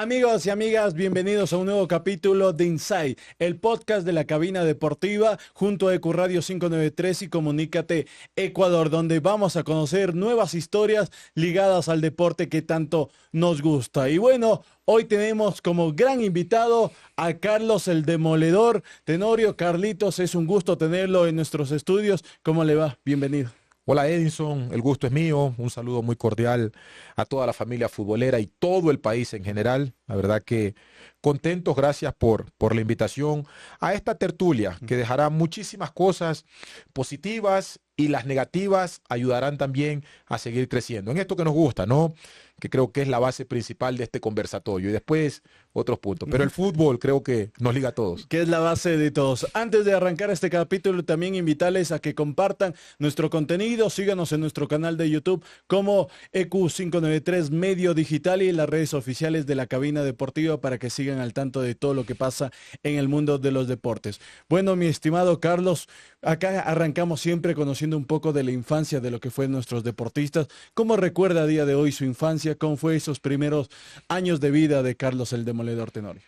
Amigos y amigas, bienvenidos a un nuevo capítulo de Inside, el podcast de la cabina deportiva junto a Ecuradio 593 y Comunícate Ecuador, donde vamos a conocer nuevas historias ligadas al deporte que tanto nos gusta. Y bueno, hoy tenemos como gran invitado a Carlos el Demoledor Tenorio. Carlitos, es un gusto tenerlo en nuestros estudios. ¿Cómo le va? Bienvenido. Hola Edinson, el gusto es mío, un saludo muy cordial a toda la familia futbolera y todo el país en general. La verdad que contentos, gracias por la invitación a esta tertulia que dejará muchísimas cosas positivas y las negativas ayudarán también a seguir creciendo. En esto que nos gusta, ¿no? Que creo que es la base principal de este conversatorio y después otros puntos. Pero el fútbol creo que nos liga a todos. Que es la base de todos. Antes de arrancar este capítulo, también invitarles a que compartan nuestro contenido, síganos en nuestro canal de YouTube como EQ593 Medio Digital y en las redes oficiales de la cabina deportiva para que sigan al tanto de todo lo que pasa en el mundo de los deportes. Bueno, mi estimado Carlos, acá arrancamos siempre conociendo un poco de la infancia de lo que fue nuestros deportistas. ¿Cómo recuerda a día de hoy su infancia? ¿Cómo fue esos primeros años de vida de Carlos el Demoledor Tenorio?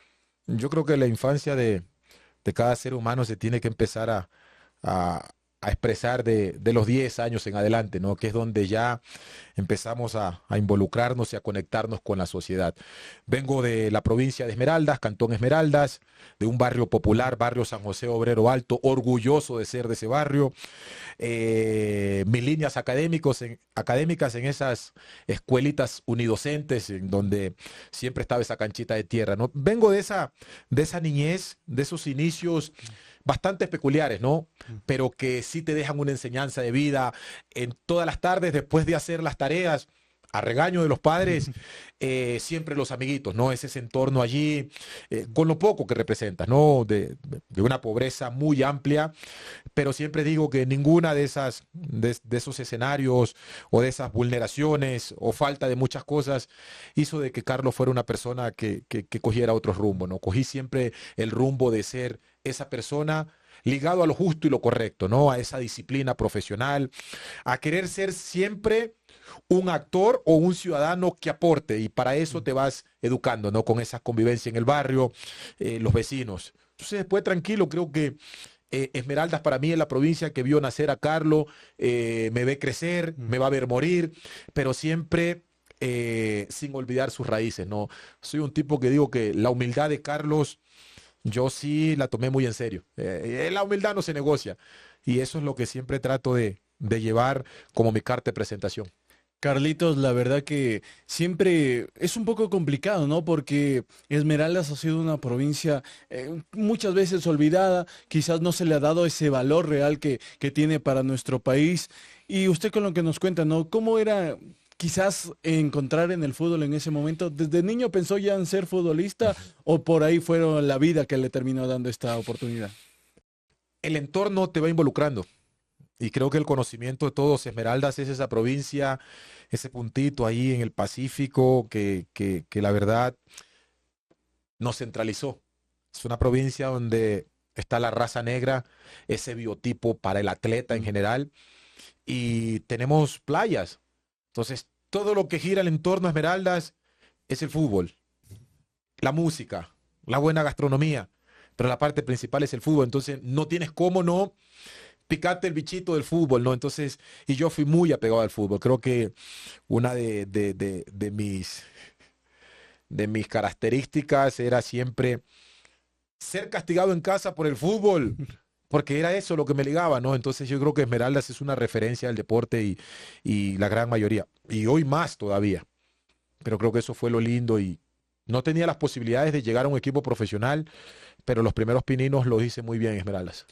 Yo creo que la infancia de cada ser humano se tiene que empezar a- a expresar de los 10 años en adelante, ¿no? Que es donde ya empezamos a involucrarnos y a conectarnos con la sociedad. Vengo de la provincia de Esmeraldas, Cantón Esmeraldas, de un barrio popular, barrio San José Obrero Alto, orgulloso de ser de ese barrio. Mis líneas académicas en esas escuelitas unidocentes, en donde siempre estaba esa canchita de tierra, ¿no? Vengo de esa niñez, de esos inicios bastante peculiares, ¿no? Pero que sí te dejan una enseñanza de vida en todas las tardes después de hacer las tareas. A regaño de los padres, siempre los amiguitos, ¿no? Es ese entorno allí, con lo poco que representas, ¿no? De una pobreza muy amplia, pero siempre digo que ninguna de esos escenarios o de esas vulneraciones o falta de muchas cosas hizo de que Carlos fuera una persona que cogiera otro rumbo, ¿no? Cogí siempre el rumbo de ser esa persona ligado a lo justo y lo correcto, ¿no? A esa disciplina profesional, a querer ser siempre un actor o un ciudadano que aporte y para eso te vas educando, ¿no? Con esa convivencia en el barrio, los vecinos. Entonces después tranquilo, creo que Esmeraldas para mí es la provincia que vio nacer a Carlos, me ve crecer, me va a ver morir, pero siempre sin olvidar sus raíces, ¿no? Soy un tipo que digo que la humildad de Carlos, yo sí la tomé muy en serio. La humildad no se negocia y eso es lo que siempre trato de llevar como mi carta de presentación. Carlitos, la verdad que siempre es un poco complicado, ¿no? Porque Esmeraldas ha sido una provincia muchas veces olvidada, quizás no se le ha dado ese valor real que tiene para nuestro país. Y usted con lo que nos cuenta, ¿no? ¿Cómo era quizás encontrar en el fútbol en ese momento? ¿Desde niño pensó ya en ser futbolista o por ahí fueron la vida que le terminó dando esta oportunidad? El entorno te va involucrando. Y creo que el conocimiento de todos, Esmeraldas es esa provincia, ese puntito ahí en el Pacífico que la verdad nos centralizó. Es una provincia donde está la raza negra, ese biotipo para el atleta en Mm. general, y tenemos playas. Entonces, todo lo que gira el entorno Esmeraldas es el fútbol, la música, la buena gastronomía, pero la parte principal es el fútbol. Entonces, no tienes cómo no picarte el bichito del fútbol, ¿no? Entonces, y yo fui muy apegado al fútbol. Creo que una de mis características era siempre ser castigado en casa por el fútbol, porque era eso lo que me ligaba, ¿no? Entonces yo creo que Esmeraldas es una referencia al deporte y la gran mayoría, y hoy más todavía, pero creo que eso fue lo lindo y no tenía las posibilidades de llegar a un equipo profesional, pero los primeros pininos lo hice muy bien Esmeraldas.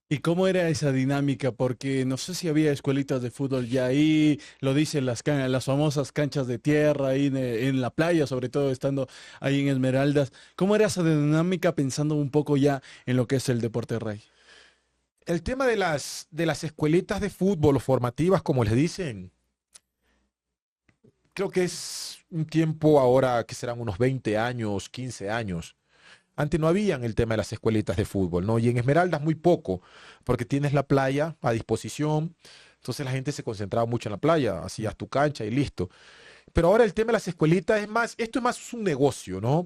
¿Y cómo era esa dinámica? Porque no sé si había escuelitas de fútbol ya ahí, lo dicen las famosas canchas de tierra ahí en la playa, sobre todo estando ahí en Esmeraldas. ¿Cómo era esa dinámica pensando un poco ya en lo que es el deporte rey? El tema de las escuelitas de fútbol o formativas, como les dicen, creo que es un tiempo ahora que serán unos 20 años, 15 años. Antes no habían el tema de las escuelitas de fútbol, ¿no? Y en Esmeraldas muy poco, porque tienes la playa a disposición, entonces la gente se concentraba mucho en la playa, hacías tu cancha y listo. Pero ahora el tema de las escuelitas esto es más un negocio, ¿no?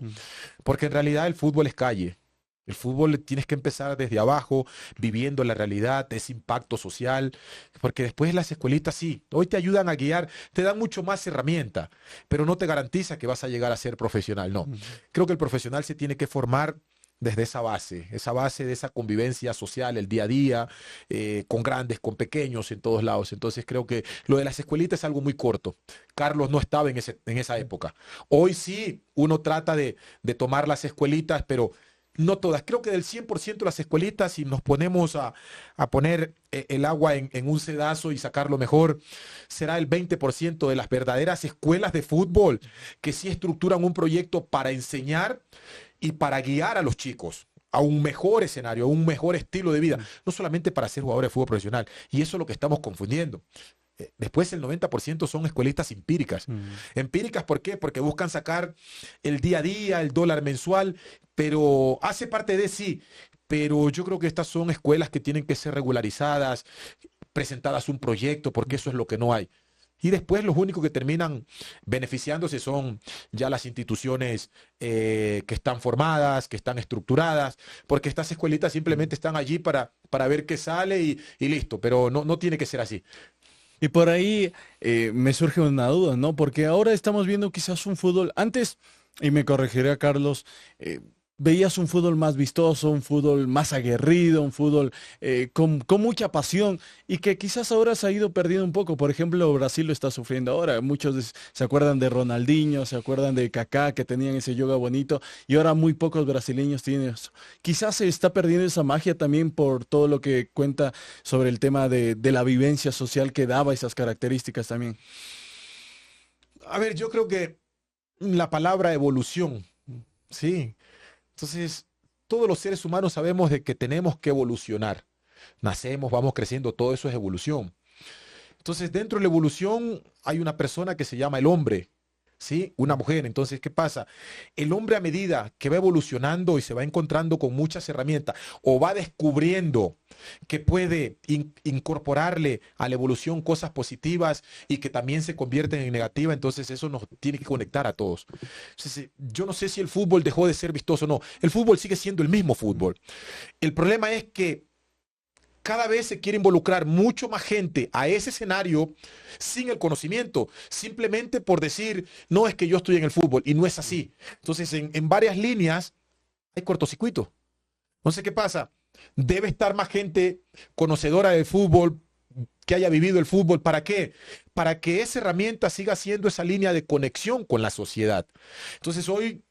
Porque en realidad el fútbol es calle. El fútbol tienes que empezar desde abajo, viviendo la realidad, ese impacto social, porque después las escuelitas sí, hoy te ayudan a guiar, te dan mucho más herramienta, pero no te garantiza que vas a llegar a ser profesional, no. Creo que el profesional se tiene que formar desde esa base de esa convivencia social, el día a día, con grandes, con pequeños, en todos lados. Entonces creo que lo de las escuelitas es algo muy corto. Carlos no estaba en esa época. Hoy sí, uno trata de tomar las escuelitas, pero no todas. Creo que del 100% de las escuelitas, si nos ponemos a poner el agua en un sedazo y sacarlo mejor, será el 20% de las verdaderas escuelas de fútbol que sí estructuran un proyecto para enseñar y para guiar a los chicos a un mejor escenario, a un mejor estilo de vida, no solamente para ser jugadores de fútbol profesional. Y eso es lo que estamos confundiendo. Después el 90% son escuelitas empíricas. Empíricas, ¿por qué? Porque buscan sacar el día a día, el dólar mensual, pero hace parte de sí. Pero yo creo que estas son escuelas que tienen que ser regularizadas, presentadas un proyecto, porque eso es lo que no hay. Y después los únicos que terminan beneficiándose son ya las instituciones que están formadas, que están estructuradas, porque estas escuelitas simplemente están allí para ver qué sale y listo, pero no tiene que ser así. Y por ahí me surge una duda, ¿no? Porque ahora estamos viendo quizás un fútbol, antes, y me corregirá Carlos, veías un fútbol más vistoso, un fútbol más aguerrido, un fútbol con mucha pasión y que quizás ahora se ha ido perdiendo un poco. Por ejemplo, Brasil lo está sufriendo ahora. Muchos se acuerdan de Ronaldinho, se acuerdan de Kaká, que tenían ese yoga bonito y ahora muy pocos brasileños tienen eso. Quizás se está perdiendo esa magia también por todo lo que cuenta sobre el tema de la vivencia social que daba esas características también. A ver, yo creo que la palabra evolución, sí. Entonces, todos los seres humanos sabemos de que tenemos que evolucionar. Nacemos, vamos creciendo, todo eso es evolución. Entonces, dentro de la evolución hay una persona que se llama el hombre, ¿sí? Una mujer. Entonces, ¿qué pasa? El hombre a medida que va evolucionando y se va encontrando con muchas herramientas o va descubriendo que puede incorporarle a la evolución cosas positivas y que también se convierten en negativas, entonces eso nos tiene que conectar a todos. Entonces, yo no sé si el fútbol dejó de ser vistoso o no. El fútbol sigue siendo el mismo fútbol. El problema es que cada vez se quiere involucrar mucho más gente a ese escenario sin el conocimiento, simplemente por decir, no es que yo estoy en el fútbol, y no es así. Entonces, en varias líneas hay cortocircuito. Entonces, ¿qué pasa? Debe estar más gente conocedora del fútbol, que haya vivido el fútbol. ¿Para qué? Para que esa herramienta siga siendo esa línea de conexión con la sociedad. Entonces, hoy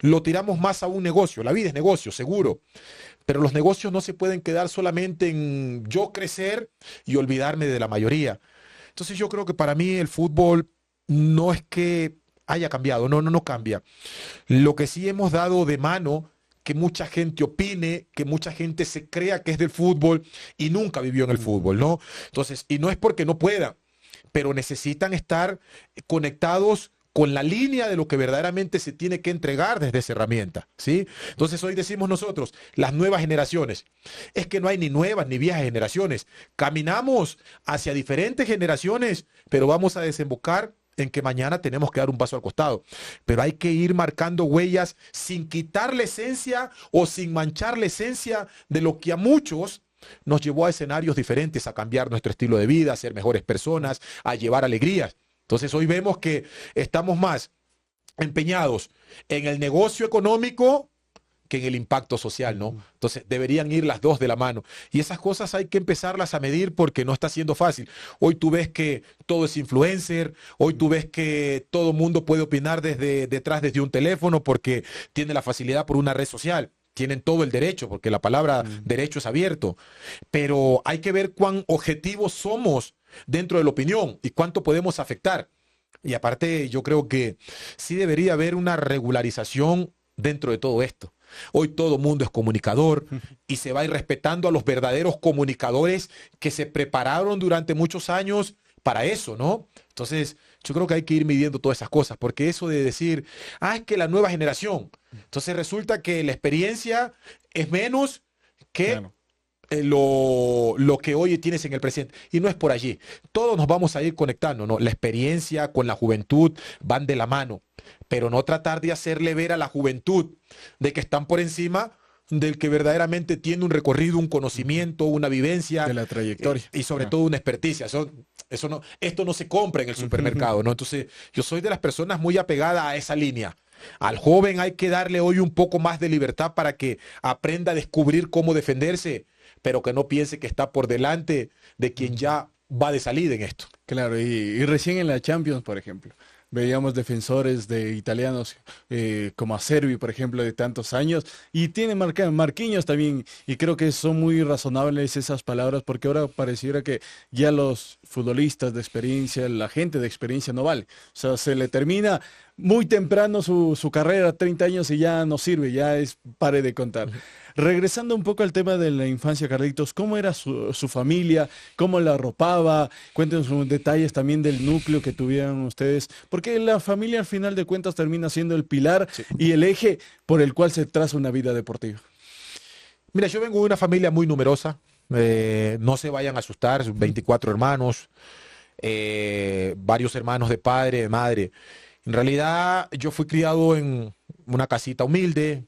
lo tiramos más a un negocio. La vida es negocio, seguro. Pero los negocios no se pueden quedar solamente en yo crecer y olvidarme de la mayoría. Entonces yo creo que para mí el fútbol no es que haya cambiado, no cambia. Lo que sí hemos dado de mano, que mucha gente opine, que mucha gente se crea que es del fútbol y nunca vivió en el fútbol, ¿no? Entonces, y no es porque no puedan, pero necesitan estar conectados con la línea de lo que verdaderamente se tiene que entregar desde esa herramienta, ¿sí? Entonces hoy decimos nosotros, las nuevas generaciones, es que no hay ni nuevas ni viejas generaciones, caminamos hacia diferentes generaciones, pero vamos a desembocar en que mañana tenemos que dar un paso al costado, pero hay que ir marcando huellas sin quitar la esencia o sin manchar la esencia de lo que a muchos nos llevó a escenarios diferentes, a cambiar nuestro estilo de vida, a ser mejores personas, a llevar alegrías. Entonces hoy vemos que estamos más empeñados en el negocio económico que en el impacto social, ¿no? Entonces deberían ir las dos de la mano. Y esas cosas hay que empezarlas a medir porque no está siendo fácil. Hoy tú ves que todo es influencer, hoy tú ves que todo mundo puede opinar desde un teléfono porque tiene la facilidad por una red social. Tienen todo el derecho, porque la palabra derecho es abierto. Pero hay que ver cuán objetivos somos dentro de la opinión y cuánto podemos afectar. Y aparte, yo creo que sí debería haber una regularización dentro de todo esto. Hoy todo mundo es comunicador y se va a ir respetando a los verdaderos comunicadores que se prepararon durante muchos años para eso, ¿no? Entonces, yo creo que hay que ir midiendo todas esas cosas, porque eso de decir, es que la nueva generación, entonces resulta que la experiencia es menos que lo que hoy tienes en el presente. Y no es por allí. Todos nos vamos a ir conectando, ¿no? La experiencia con la juventud van de la mano, pero no tratar de hacerle ver a la juventud de que están por encima del que verdaderamente tiene un recorrido, un conocimiento, una vivencia. De la trayectoria. Y sobre todo una experticia. Eso no, esto no se compra en el supermercado, ¿no? Entonces, yo soy de las personas muy apegadas a esa línea. Al joven hay que darle hoy un poco más de libertad para que aprenda a descubrir cómo defenderse, pero que no piense que está por delante de quien ya va de salida en esto. Claro, y recién en la Champions, por ejemplo, veíamos defensores de italianos como Acerbi, por ejemplo, de tantos años, y tiene Marquinhos también, y creo que son muy razonables esas palabras, porque ahora pareciera que ya los futbolistas de experiencia, la gente de experiencia no vale. O sea, se le termina muy temprano su carrera, 30 años, y ya no sirve, ya es pare de contar. Regresando un poco al tema de la infancia, Carlitos, ¿cómo era su familia? ¿Cómo la arropaba? Cuéntenos unos detalles también del núcleo que tuvieron ustedes, porque la familia al final de cuentas termina siendo el pilar y el eje por el cual se traza una vida deportiva. Mira, yo vengo de una familia muy numerosa, no se vayan a asustar, 24 hermanos, varios hermanos de padre, de madre. En realidad yo fui criado en una casita humilde,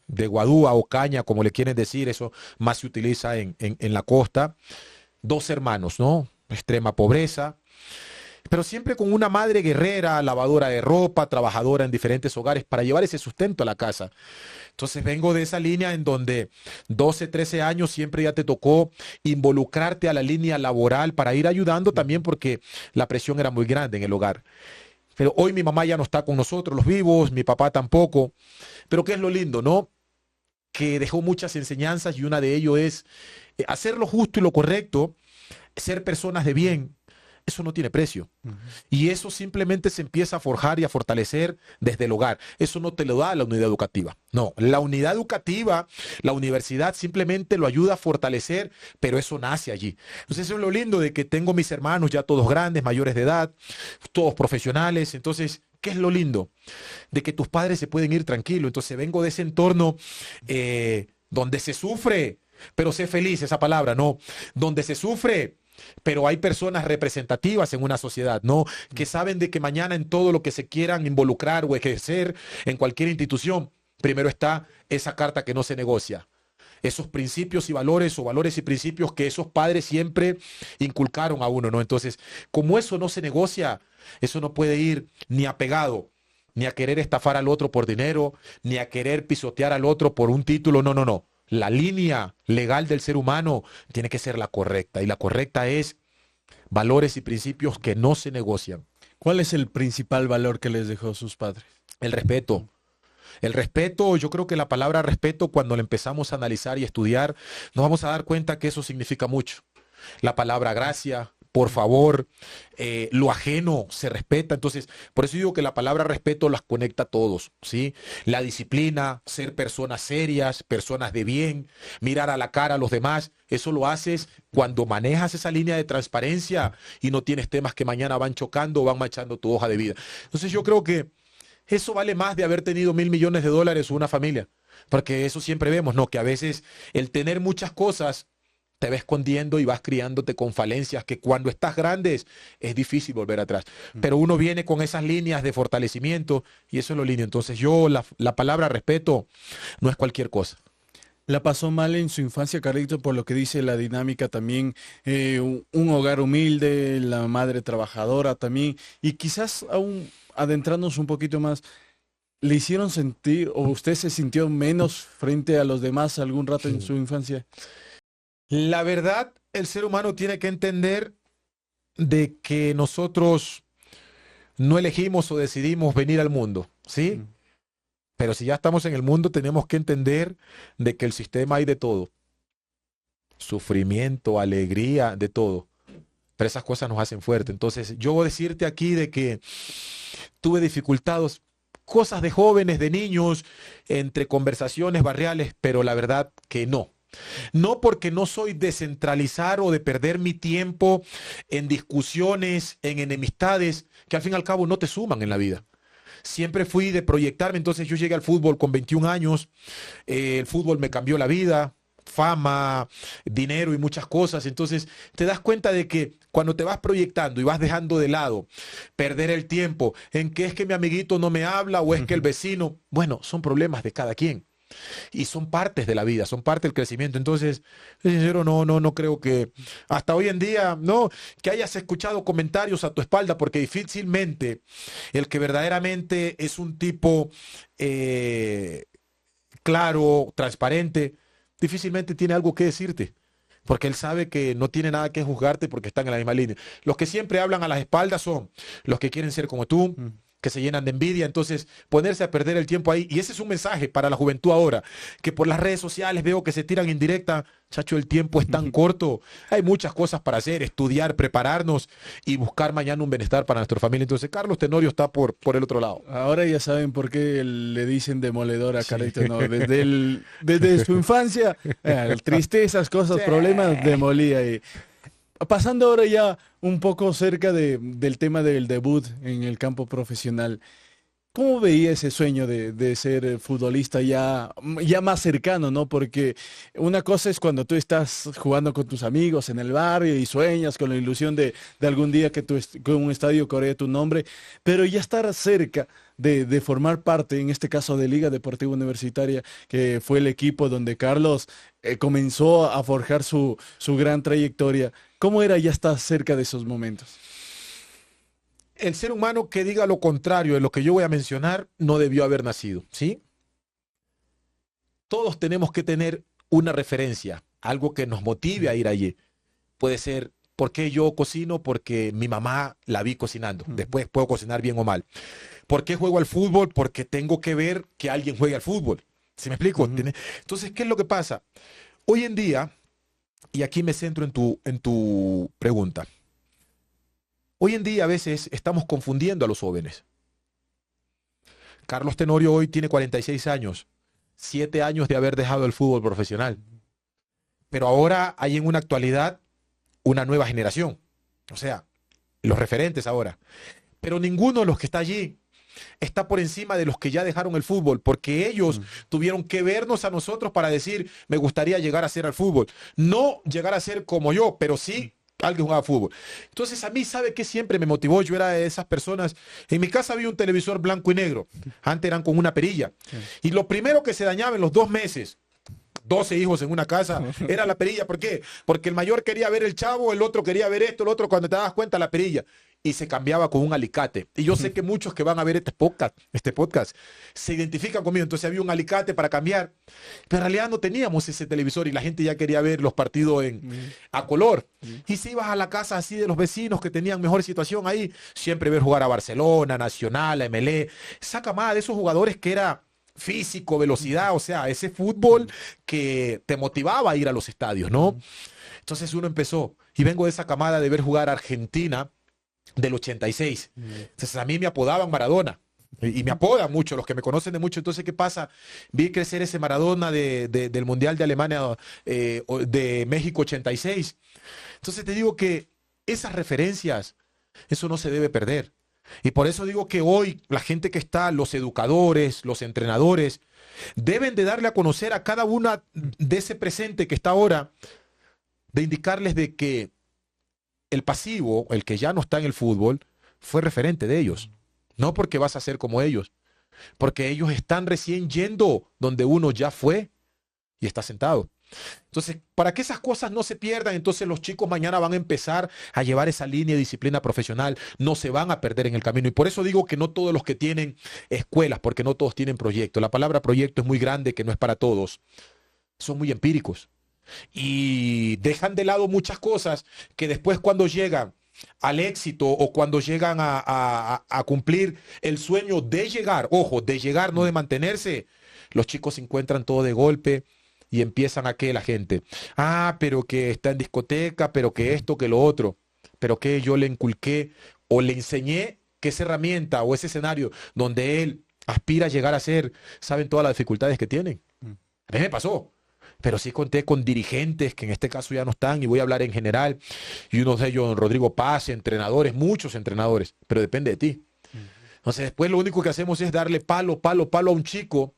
de guadúa o caña, como le quieren decir, eso más se utiliza en la costa. Dos hermanos, ¿no? Extrema pobreza, pero siempre con una madre guerrera, lavadora de ropa, trabajadora en diferentes hogares para llevar ese sustento a la casa. Entonces vengo de esa línea en donde 12, 13 años siempre ya te tocó involucrarte a la línea laboral para ir ayudando también porque la presión era muy grande en el hogar. Pero hoy mi mamá ya no está con nosotros, los vivos, mi papá tampoco. Pero ¿qué es lo lindo, no? Que dejó muchas enseñanzas y una de ellos es hacer lo justo y lo correcto, ser personas de bien. Eso no tiene precio. Y eso simplemente se empieza a forjar y a fortalecer desde el hogar. Eso no te lo da la unidad educativa. No, la unidad educativa, la universidad simplemente lo ayuda a fortalecer, pero eso nace allí. Entonces eso es lo lindo de que tengo mis hermanos ya todos grandes, mayores de edad, todos profesionales. Entonces, ¿qué es lo lindo? De que tus padres se pueden ir tranquilos. Entonces vengo de ese entorno donde se sufre, pero sé feliz, esa palabra, ¿no? Donde se sufre, pero hay personas representativas en una sociedad, ¿no? Que saben de que mañana en todo lo que se quieran involucrar o ejercer en cualquier institución, primero está esa carta que no se negocia. Esos principios y valores o valores y principios que esos padres siempre inculcaron a uno, ¿no? Entonces, como eso no se negocia, eso no puede ir ni apegado, ni a querer estafar al otro por dinero, ni a querer pisotear al otro por un título, no, no, no. La línea legal del ser humano tiene que ser la correcta, y la correcta es valores y principios que no se negocian. ¿Cuál es el principal valor que les dejó sus padres? El respeto. El respeto, yo creo que la palabra respeto, cuando la empezamos a analizar y estudiar, nos vamos a dar cuenta que eso significa mucho. La palabra gracia, por favor, lo ajeno se respeta. Entonces, por eso digo que la palabra respeto las conecta a todos, ¿sí? La disciplina, ser personas serias, personas de bien, mirar a la cara a los demás, eso lo haces cuando manejas esa línea de transparencia y no tienes temas que mañana van chocando o van manchando tu hoja de vida. Entonces, yo creo que eso vale más de haber tenido $1.000 millones o una familia, porque eso siempre vemos, ¿no? Que a veces el tener muchas cosas te va escondiendo y vas criándote con falencias que cuando estás grande es difícil volver atrás. Pero uno viene con esas líneas de fortalecimiento y eso es lo lindo. Entonces la palabra respeto no es cualquier cosa. La pasó mal en su infancia, Carlito, por lo que dice la dinámica también, un hogar humilde, la madre trabajadora también, y quizás aún adentrándonos un poquito más, ¿le hicieron sentir o usted se sintió menos frente a los demás algún rato en su infancia? La verdad, el ser humano tiene que entender de que nosotros no elegimos o decidimos venir al mundo, ¿sí? Pero si ya estamos en el mundo, tenemos que entender de que el sistema hay de todo. Sufrimiento, alegría, de todo. Pero esas cosas nos hacen fuerte. Entonces, yo voy a decirte aquí de que tuve dificultades, cosas de jóvenes, de niños, entre conversaciones barriales, pero la verdad que no. No porque no soy de centralizar o de perder mi tiempo en discusiones, en enemistades, que al fin y al cabo no te suman en la vida. Siempre fui de proyectarme, entonces yo llegué al fútbol con 21 años, el fútbol me cambió la vida, fama, dinero y muchas cosas. Entonces te das cuenta de que cuando te vas proyectando y vas dejando de lado perder el tiempo en que es que mi amiguito no me habla o es que el vecino, bueno, son problemas de cada quien. Y son partes de la vida, son parte del crecimiento. Entonces, sincero, no creo que hasta hoy en día, no, que hayas escuchado comentarios a tu espalda, porque difícilmente el que verdaderamente es un tipo claro, transparente, difícilmente tiene algo que decirte. Porque él sabe que no tiene nada que juzgarte porque están en la misma línea. Los que siempre hablan a las espaldas son los que quieren ser como tú, que se llenan de envidia. Entonces, ponerse a perder el tiempo ahí. Y ese es un mensaje para la juventud ahora, que por las redes sociales veo que se tiran indirecta. Chacho, el tiempo es tan corto. Hay muchas cosas para hacer, estudiar, prepararnos y buscar mañana un bienestar para nuestra familia. Entonces, Carlos Tenorio está por el otro lado. Ahora ya saben por qué le dicen demoledor a Carlitos, ¿no? Desde su infancia, tristezas, cosas, problemas, demolía. Y pasando ahora ya un poco cerca del tema del debut en el campo profesional, ¿cómo veía ese sueño de ser futbolista ya más cercano, ¿no? Porque una cosa es cuando tú estás jugando con tus amigos en el barrio y sueñas con la ilusión de algún día que con un estadio correa tu nombre, pero ya estar cerca de formar parte, en este caso de Liga Deportiva Universitaria, que fue el equipo donde Carlos comenzó a forjar su gran trayectoria. ¿Cómo era ya estar cerca de esos momentos? El ser humano que diga lo contrario de lo que yo voy a mencionar no debió haber nacido, ¿sí? Todos tenemos que tener una referencia, algo que nos motive a ir allí. Puede ser, ¿por qué yo cocino? Porque mi mamá la vi cocinando. Después puedo cocinar bien o mal. ¿Por qué juego al fútbol? Porque tengo que ver que alguien juegue al fútbol. ¿Sí me explico? Entonces, ¿qué es lo que pasa? Hoy en día, y aquí me centro en tu pregunta, hoy en día a veces estamos confundiendo a los jóvenes. Carlos Tenorio hoy tiene 46 años, 7 años de haber dejado el fútbol profesional. Pero ahora hay en una actualidad una nueva generación, o sea, los referentes ahora. Pero ninguno de los que está allí está por encima de los que ya dejaron el fútbol, porque ellos tuvieron que vernos a nosotros para decir, me gustaría llegar a ser al fútbol. No llegar a ser como yo, pero sí alguien jugaba fútbol. Entonces a mí, ¿sabe qué siempre me motivó? Yo era de esas personas. En mi casa había un televisor blanco y negro. Antes eran con una perilla. Y lo primero que se dañaba en los 2 meses, 12 hijos en una casa, era la perilla. ¿Por qué? Porque el mayor quería ver el Chavo, el otro quería ver esto, el otro, cuando te das cuenta, la perilla. Y se cambiaba con un alicate. Y yo sé que muchos que van a ver este podcast se identifican conmigo. Entonces había un alicate para cambiar. Pero en realidad no teníamos ese televisor y la gente ya quería ver los partidos a color. Y si ibas a la casa así de los vecinos que tenían mejor situación ahí, siempre ver jugar a Barcelona, Nacional, a MLE. Saca más de esos jugadores que era físico, velocidad, o sea, ese fútbol que te motivaba a ir a los estadios, ¿no? Entonces uno empezó. Y vengo de esa camada de ver jugar a Argentina del 86. Entonces a mí me apodaban Maradona y me apodan mucho, los que me conocen de mucho. Entonces, ¿qué pasa? Vi crecer ese Maradona del Mundial de Alemania, de México 86. Entonces te digo que esas referencias, eso no se debe perder. Y por eso digo que hoy la gente que está, los educadores, los entrenadores, deben de darle a conocer a cada una de ese presente que está ahora, de indicarles de que el pasivo, el que ya no está en el fútbol, fue referente de ellos. No porque vas a ser como ellos, porque ellos están recién yendo donde uno ya fue y está sentado. Entonces, para que esas cosas no se pierdan, entonces los chicos mañana van a empezar a llevar esa línea de disciplina profesional, no se van a perder en el camino. Y por eso digo que no todos los que tienen escuelas, porque no todos tienen proyectos. La palabra proyecto es muy grande, que no es para todos. Son muy empíricos. Y dejan de lado muchas cosas que después cuando llegan al éxito o cuando llegan a cumplir el sueño de llegar, ojo, de llegar, no de mantenerse, los chicos se encuentran todo de golpe y empiezan a que la gente, pero que está en discoteca, pero que esto, que lo otro, pero que yo le inculqué o le enseñé que esa herramienta o ese escenario donde él aspira a llegar a ser, saben todas las dificultades que tienen. A mí me pasó. Pero sí conté con dirigentes que en este caso ya no están, y voy a hablar en general, y uno de ellos, Rodrigo Paz, entrenadores, muchos entrenadores, pero depende de ti. Entonces después lo único que hacemos es darle palo a un chico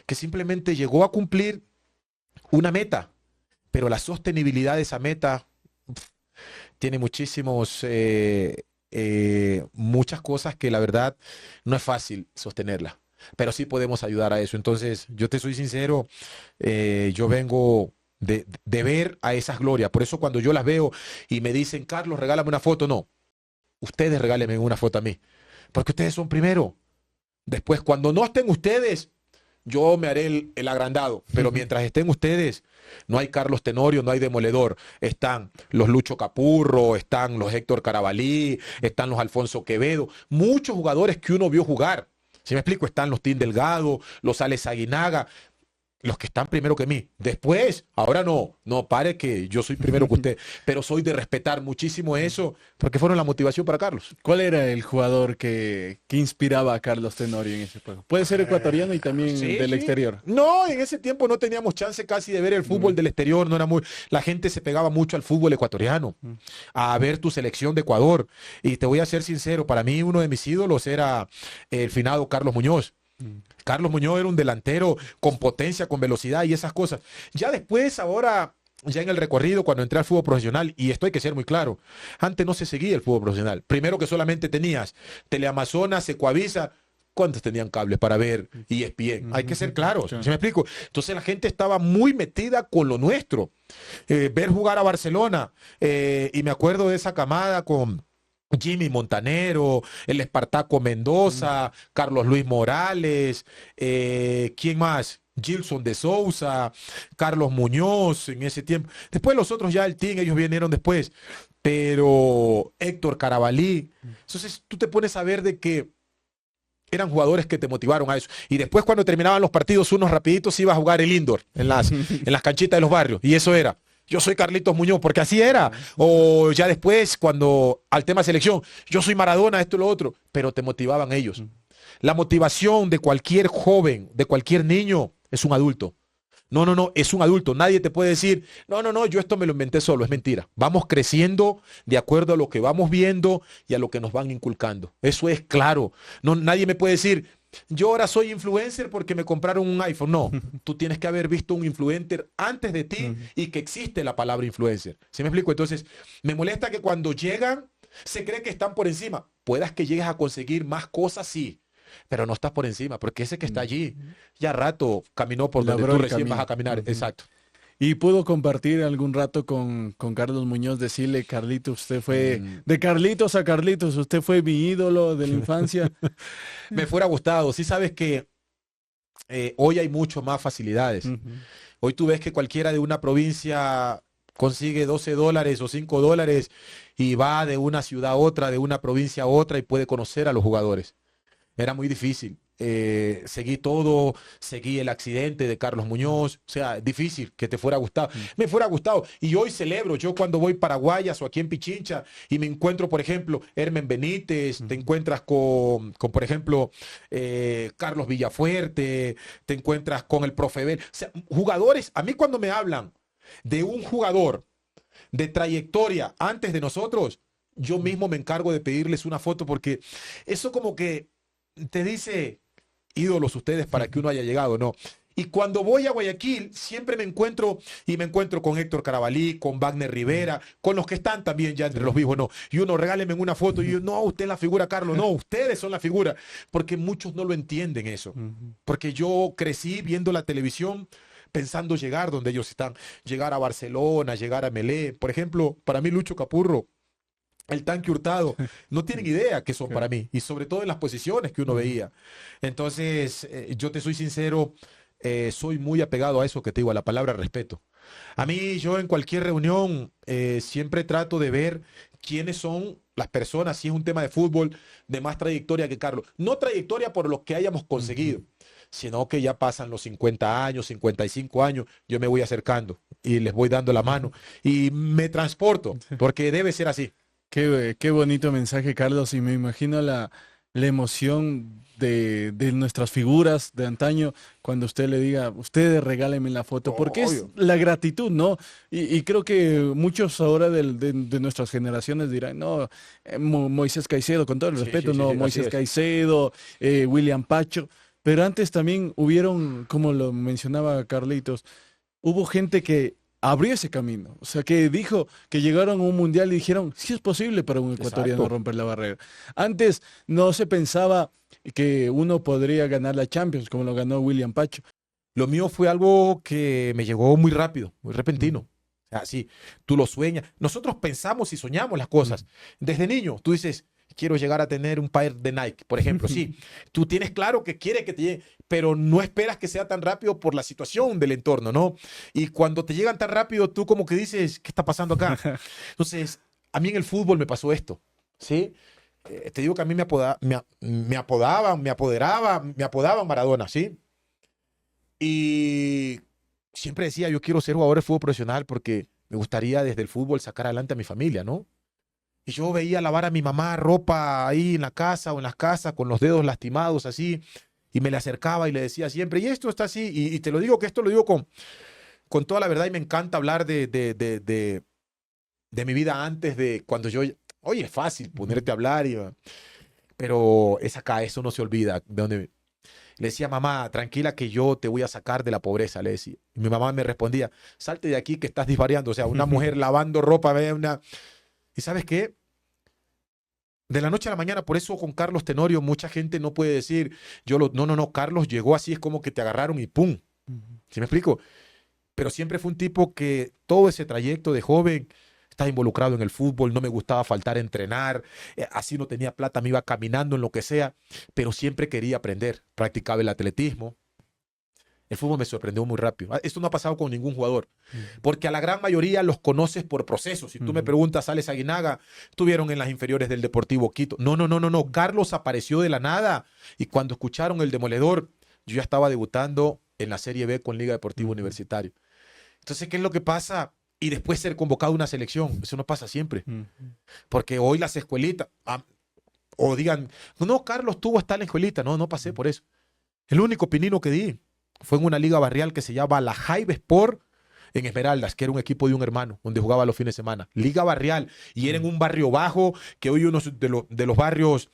que simplemente llegó a cumplir una meta, pero la sostenibilidad de esa meta tiene muchas cosas que la verdad no es fácil sostenerla, pero sí podemos ayudar a eso. Entonces, yo te soy sincero, yo vengo de ver a esas glorias. Por eso cuando yo las veo y me dicen, Carlos, regálame una foto, no, ustedes regálenme una foto a mí, porque ustedes son primero. Después, cuando no estén ustedes, yo me haré el agrandado, pero mientras estén ustedes, no hay Carlos Tenorio, no hay Demoledor. Están los Lucho Capurro, están los Héctor Carabalí, están los Alfonso Quevedo, muchos jugadores que uno vio jugar. ¿Sí me explico? Están los Tim Delgado, los Alex Aguinaga, los que están primero que mí. Después, ahora no pare que yo soy primero que usted, pero soy de respetar muchísimo eso, porque fueron la motivación para Carlos. ¿Cuál era el jugador que inspiraba a Carlos Tenorio en ese juego? Puede ser ecuatoriano y también del exterior. No, en ese tiempo no teníamos chance casi de ver el fútbol del exterior, no era muy, la gente se pegaba mucho al fútbol ecuatoriano, a ver tu selección de Ecuador. Y te voy a ser sincero, para mí uno de mis ídolos era el finado Carlos Muñoz. Carlos Muñoz era un delantero con potencia, con velocidad y esas cosas. Ya después, ahora, ya en el recorrido, cuando entré al fútbol profesional, y esto hay que ser muy claro, antes no se seguía el fútbol profesional. Primero que solamente tenías Teleamazonas, Ecuavisa. ¿Cuántos tenían cables para ver ESPN? Hay que ser claros, ¿sí me explico? Entonces la gente estaba muy metida con lo nuestro. Ver jugar a Barcelona, y me acuerdo de esa camada con Jimmy Montanero, el Espartaco Mendoza, Carlos Luis Morales, ¿quién más? Gilson de Souza, Carlos Muñoz en ese tiempo. Después los otros ya, el team, ellos vinieron después. Pero Héctor Carabalí. Entonces tú te pones a ver de que eran jugadores que te motivaron a eso. Y después cuando terminaban los partidos, unos rapiditos iba a jugar el indoor en las canchitas de los barrios. Y eso era. Yo soy Carlitos Muñoz, porque así era. O ya después, cuando al tema selección, yo soy Maradona, esto y lo otro. Pero te motivaban ellos. La motivación de cualquier joven, de cualquier niño, es un adulto. No, es un adulto. Nadie te puede decir, no, yo esto me lo inventé solo. Es mentira. Vamos creciendo de acuerdo a lo que vamos viendo y a lo que nos van inculcando. Eso es claro. No, nadie me puede decir, yo ahora soy influencer porque me compraron un iPhone. No, tú tienes que haber visto un influencer antes de ti y que existe la palabra influencer. ¿Sí me explico? Entonces, me molesta que cuando llegan, se cree que están por encima. Puedas que llegues a conseguir más cosas, sí, pero no estás por encima, porque ese que está allí, ya rato caminó por donde tú recién vas a caminar. Exacto. Y pudo compartir algún rato con Carlos Muñoz, decirle, Carlitos, usted fue de Carlitos a Carlitos, usted fue mi ídolo de la infancia. Me fuera gustado. Sí sabes que hoy hay mucho más facilidades. Hoy tú ves que cualquiera de una provincia consigue $12 o $5 y va de una ciudad a otra, de una provincia a otra y puede conocer a los jugadores. Era muy difícil. Seguí el accidente de Carlos Muñoz, o sea, difícil que te fuera gustado. Me fuera gustado. Y hoy celebro, yo cuando voy para Guayas o aquí en Pichincha y me encuentro, por ejemplo, Hermen Benítez, te encuentras con por ejemplo, Carlos Villafuerte, te encuentras con el Profe Bel. O sea, jugadores, a mí cuando me hablan de un jugador de trayectoria antes de nosotros, yo mismo me encargo de pedirles una foto porque eso como que te dice ídolos ustedes para que uno haya llegado, ¿no? Y cuando voy a Guayaquil, siempre me encuentro con Héctor Carabalí, con Wagner Rivera, con los que están también ya entre los vivos, ¿no? Y uno, regálenme una foto, y yo, no, usted es la figura, Carlos, no, ustedes son la figura, porque muchos no lo entienden eso, porque yo crecí viendo la televisión pensando llegar donde ellos están, llegar a Barcelona, llegar a Melé, por ejemplo, para mí Lucho Capurro, el Tanque Hurtado, no tienen idea qué son para mí, y sobre todo en las posiciones que uno veía. Entonces, yo te soy sincero, soy muy apegado a eso que te digo, a la palabra respeto. A mí, yo en cualquier reunión, siempre trato de ver quiénes son las personas, si es un tema de fútbol, de más trayectoria que Carlos. No trayectoria por lo que hayamos conseguido, sino que ya pasan los 50 años, 55 años, yo me voy acercando y les voy dando la mano y me transporto, porque debe ser así. Qué bonito mensaje, Carlos, y me imagino la emoción de nuestras figuras de antaño cuando usted le diga, ustedes regálenme la foto, porque es la gratitud, ¿no? Y creo que muchos ahora de nuestras generaciones dirán, no, Moisés Caicedo, con todo el respeto, no, Moisés Caicedo, William Pacho, pero antes también hubieron, como lo mencionaba Carlitos, hubo gente que abrió ese camino. O sea, que dijo que llegaron a un mundial y dijeron, sí es posible para un ecuatoriano Exacto. romper la barrera. Antes no se pensaba que uno podría ganar la Champions, como lo ganó William Pacho. Lo mío fue algo que me llegó muy rápido, muy Mm, repentino. O sea, sí, tú lo sueñas. Nosotros pensamos y soñamos las mm. cosas. Desde niño, tú dices, quiero llegar a tener un par de Nike, por ejemplo. Sí, tú tienes claro que quieres que te llegue, pero no esperas que sea tan rápido por la situación del entorno, ¿no? Y cuando te llegan tan rápido, tú como que dices, ¿qué está pasando acá? Entonces, a mí en el fútbol me pasó esto, ¿sí? Te digo que a mí me apodaban Maradona, ¿sí? Y siempre decía, yo quiero ser jugador de fútbol profesional porque me gustaría desde el fútbol sacar adelante a mi familia, ¿no? Y yo veía lavar a mi mamá ropa ahí en la casa o en las casas con los dedos lastimados así, y me le acercaba y le decía siempre, y esto está así, y te lo digo que esto lo digo con toda la verdad y me encanta hablar de mi vida antes de cuando yo, oye, es fácil ponerte a hablar, pero es acá, eso no se olvida, de donde le decía, mamá, tranquila que yo te voy a sacar de la pobreza, le decía. Y mi mamá me respondía, salte de aquí que estás disvariando. O sea, una mujer lavando ropa, una... ¿Y sabes qué? De la noche a la mañana, por eso con Carlos Tenorio mucha gente no puede decir, no, no, no, Carlos llegó así, es como que te agarraron y ¡pum! ¿Sí me explico? Pero siempre fue un tipo que todo ese trayecto de joven estaba involucrado en el fútbol, no me gustaba faltar a entrenar, así no tenía plata, me iba caminando en lo que sea, pero siempre quería aprender. Practicaba el atletismo. El fútbol me sorprendió muy rápido. Esto no ha pasado con ningún jugador, porque a la gran mayoría los conoces por procesos. Si tú me preguntas, Alex Aguinaga, estuvieron en las inferiores del Deportivo Quito. No, no, no, no, no. Carlos apareció de la nada y cuando escucharon El Demoledor, yo ya estaba debutando en la Serie B con Liga Deportiva Universitario. Entonces, ¿qué es lo que pasa? Y después ser convocado a una selección. Eso no pasa siempre, porque hoy las escuelitas, o digan, no, Carlos tuvo hasta la escuelita. No, no pasé por eso. El único pinino que di fue en una liga barrial que se llama la Jaibe Sport en Esmeraldas, que era un equipo de un hermano, donde jugaba los fines de semana. Liga barrial. Y era en un barrio bajo, que hoy uno de los barrios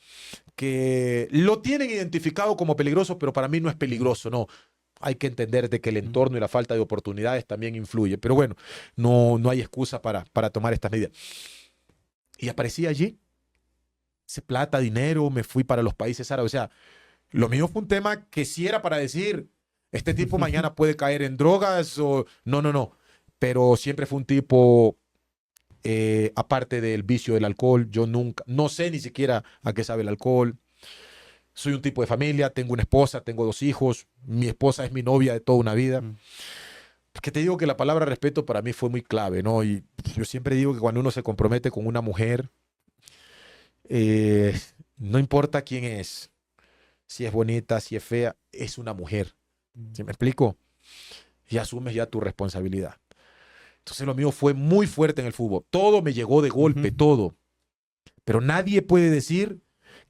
que lo tienen identificado como peligroso, pero para mí no es peligroso, no. Hay que entender de que el entorno y la falta de oportunidades también influye. Pero bueno, no, no hay excusa para tomar estas medidas. Y aparecí allí, hice plata, dinero, me fui para los países árabes. O sea, lo mío fue un tema que sí era para decir, este tipo mañana puede caer en drogas o... No, no, no. Pero siempre fue un tipo, aparte del vicio del alcohol, yo nunca, no sé ni siquiera a qué sabe el alcohol. Soy un tipo de familia, tengo una esposa, tengo 2 hijos, mi esposa es mi novia de toda una vida. Que te digo que la palabra respeto para mí fue muy clave, ¿no? Y yo siempre digo que cuando uno se compromete con una mujer, eh, no importa quién es, si es bonita, si es fea, es una mujer. ¿Sí me explico? Y asumes ya tu responsabilidad. Entonces lo mío fue muy fuerte en el fútbol. Todo me llegó de golpe, todo. Pero nadie puede decir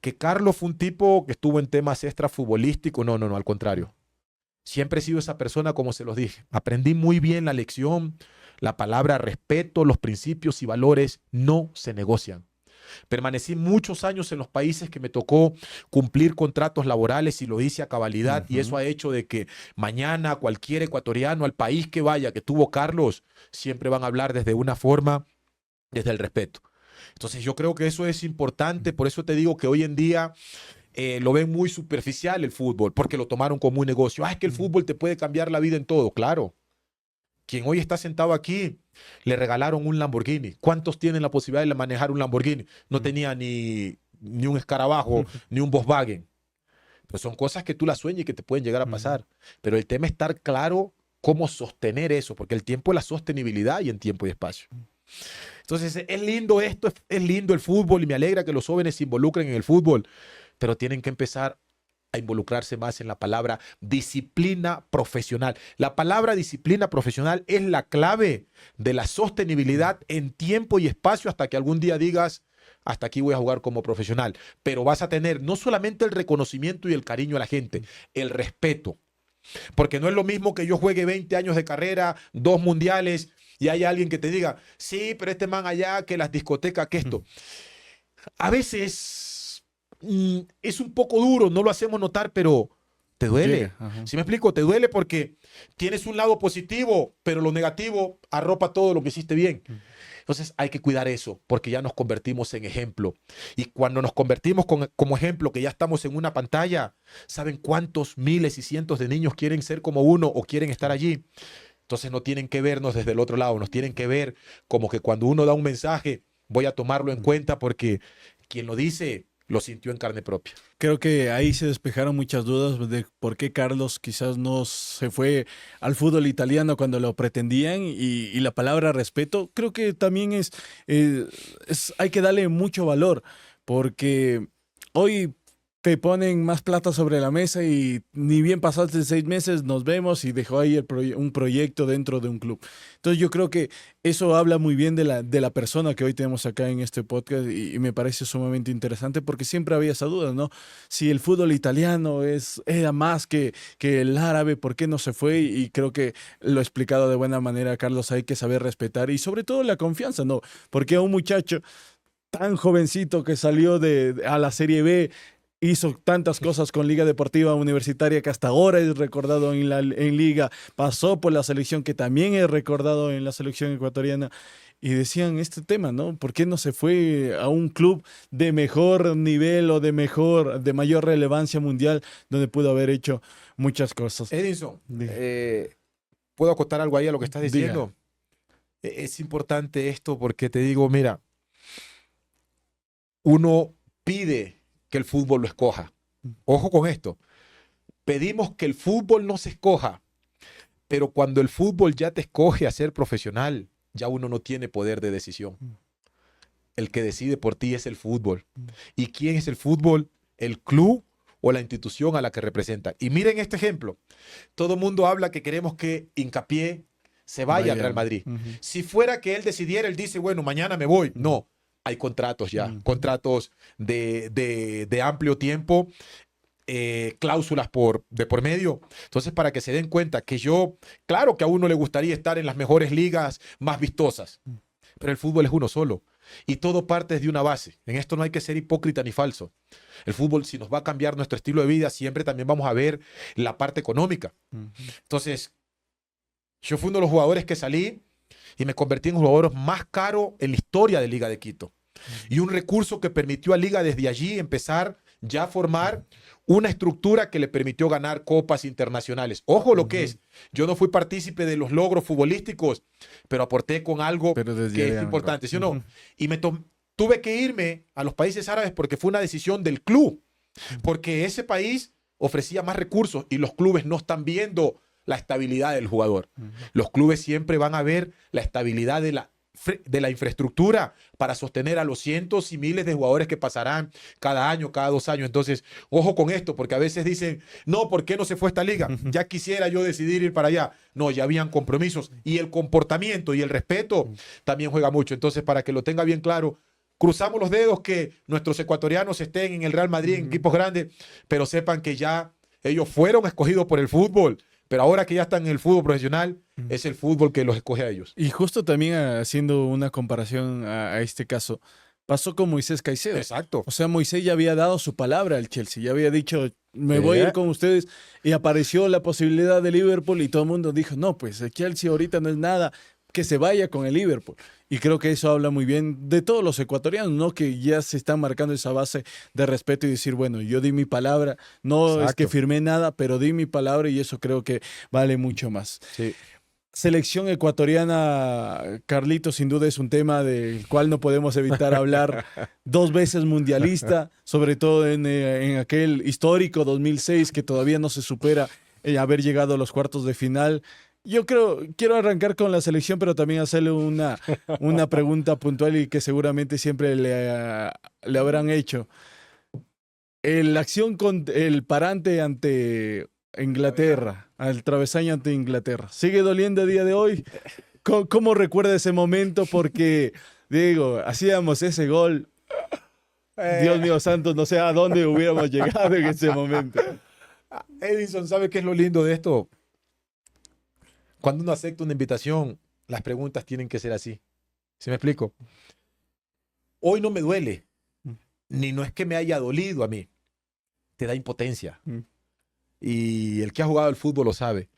que Carlos fue un tipo que estuvo en temas extrafutbolísticos. No, no, no, al contrario. Siempre he sido esa persona, como se los dije. Aprendí muy bien la lección, la palabra respeto, los principios y valores no se negocian. Permanecí muchos años en los países que me tocó cumplir contratos laborales y lo hice a cabalidad y eso ha hecho de que mañana cualquier ecuatoriano al país que vaya que tuvo Carlos siempre van a hablar desde una forma, desde el respeto. Entonces yo creo que eso es importante, por eso te digo que hoy en día lo ven muy superficial el fútbol, porque lo tomaron como un negocio. Ah, es que el fútbol te puede cambiar la vida en todo, claro. Quien hoy está sentado aquí, le regalaron un Lamborghini. ¿Cuántos tienen la posibilidad de manejar un Lamborghini? No tenía ni un escarabajo, ni un Volkswagen. Pero son cosas que tú las sueñas y que te pueden llegar a pasar. Pero el tema es estar claro cómo sostener eso, porque el tiempo es la sostenibilidad y en tiempo y espacio. Entonces, es lindo esto, es lindo el fútbol y me alegra que los jóvenes se involucren en el fútbol, pero tienen que empezar a involucrarse más en la palabra disciplina profesional. La palabra disciplina profesional es la clave de la sostenibilidad en tiempo y espacio hasta que algún día digas, hasta aquí voy a jugar como profesional. Pero vas a tener no solamente el reconocimiento y el cariño a la gente, el respeto. Porque no es lo mismo que yo juegue 20 años de carrera, 2 mundiales, y hay alguien que te diga, sí, pero este man allá, que las discotecas, que esto. A veces es un poco duro, no lo hacemos notar, pero te duele. Llega, ajá. ¿Sí me explico? Te duele porque tienes un lado positivo, pero lo negativo arropa todo lo que hiciste bien. Entonces hay que cuidar eso, porque ya nos convertimos en ejemplo. Y cuando nos convertimos como ejemplo, que ya estamos en una pantalla, ¿saben cuántos miles y cientos de niños quieren ser como uno o quieren estar allí? Entonces no tienen que vernos desde el otro lado, nos tienen que ver como que cuando uno da un mensaje, voy a tomarlo en cuenta porque quien lo dice lo sintió en carne propia. Creo que ahí se despejaron muchas dudas de por qué Carlos quizás no se fue al fútbol italiano cuando lo pretendían y la palabra respeto creo que también hay que darle mucho valor porque hoy te ponen más plata sobre la mesa y ni bien pasaste 6 meses nos vemos y dejó ahí un proyecto dentro de un club. Entonces yo creo que eso habla muy bien de la persona que hoy tenemos acá en este podcast y me parece sumamente interesante porque siempre había esa duda, ¿no? Si el fútbol italiano era más que el árabe, ¿por qué no se fue? Y creo que lo ha explicado de buena manera, Carlos, hay que saber respetar y sobre todo la confianza, ¿no? Porque a un muchacho tan jovencito que salió a la Serie B, hizo tantas cosas con Liga Deportiva Universitaria que hasta ahora es recordado en Liga, pasó por la selección que también es recordado en la selección ecuatoriana y decían este tema, ¿no? ¿Por qué no se fue a un club de mejor nivel o de mayor relevancia mundial donde pudo haber hecho muchas cosas? Edinson, Di- ¿puedo acotar algo ahí a lo que estás Diga. diciendo? Es importante esto porque te digo, mira, uno pide que el fútbol lo escoja. Ojo con esto. Pedimos que el fútbol no se escoja, pero cuando el fútbol ya te escoge a ser profesional, ya uno no tiene poder de decisión. El que decide por ti es el fútbol. ¿Y quién es el fútbol? El club o la institución a la que representa. Y miren este ejemplo. Todo el mundo habla que queremos que Hincapié se vaya al Vaya. Real Madrid. Ujú. Si fuera que él decidiera, él dice, bueno, mañana me voy. No, hay contratos ya, contratos de amplio tiempo, cláusulas de por medio. Entonces, para que se den cuenta que claro que a uno le gustaría estar en las mejores ligas más vistosas, pero el fútbol es uno solo. Y todo parte desde una base. En esto no hay que ser hipócrita ni falso. El fútbol, si nos va a cambiar nuestro estilo de vida, siempre también vamos a ver la parte económica. Entonces, yo fui uno de los jugadores que salí y me convertí en un jugador más caro en la historia de Liga de Quito. Y un recurso que permitió a Liga desde allí empezar ya a formar una estructura que le permitió ganar copas internacionales. Ojo lo que es. Yo no fui partícipe de los logros futbolísticos, pero aporté con algo Pero desde que ahí es arrancó. importante, ¿sí o no? Y tuve que irme a los países árabes porque fue una decisión del club, porque ese país ofrecía más recursos y los clubes no están viendo la estabilidad del jugador. Los clubes siempre van a ver la estabilidad de la infraestructura para sostener a los cientos y miles de jugadores que pasarán cada año, cada 2 años. Entonces, ojo con esto, porque a veces dicen, no, ¿por qué no se fue esta liga? Ya quisiera yo decidir ir para allá. No, ya habían compromisos. Y el comportamiento y el respeto también juega mucho. Entonces, para que lo tenga bien claro, cruzamos los dedos que nuestros ecuatorianos estén en el Real Madrid, en equipos grandes, pero sepan que ya ellos fueron escogidos por el fútbol. Pero ahora que ya están en el fútbol profesional, es el fútbol que los escoge a ellos. Y justo también haciendo una comparación a este caso, pasó con Moisés Caicedo. Exacto. O sea, Moisés ya había dado su palabra al Chelsea, ya había dicho, me voy a ir con ustedes, y apareció la posibilidad de Liverpool y todo el mundo dijo, no, pues el Chelsea ahorita no es nada, que se vaya con el Liverpool. Y creo que eso habla muy bien de todos los ecuatorianos, ¿no? Que ya se están marcando esa base de respeto y decir, bueno, yo di mi palabra, no Exacto. es que firmé nada, pero di mi palabra y eso creo que vale mucho más. Sí. Selección ecuatoriana, Carlito, sin duda es un tema del cual no podemos evitar hablar. 2 veces mundialista, sobre todo en aquel histórico 2006 que todavía no se supera haber llegado a los cuartos de final. Yo quiero arrancar con la selección, pero también hacerle una pregunta puntual y que seguramente siempre le habrán hecho. La acción con el parante ante Inglaterra, al travesaño ante Inglaterra, ¿sigue doliendo a día de hoy? ¿Cómo recuerda ese momento? Porque, digo, hacíamos ese gol. Dios mío santo, no sé a dónde hubiéramos llegado en ese momento. Edison, ¿sabe qué es lo lindo de esto? Cuando uno acepta una invitación, las preguntas tienen que ser así. ¿Sí me explico? Hoy no me duele, ni no es que me haya dolido a mí. Te da impotencia. y el que ha jugado el fútbol lo sabe.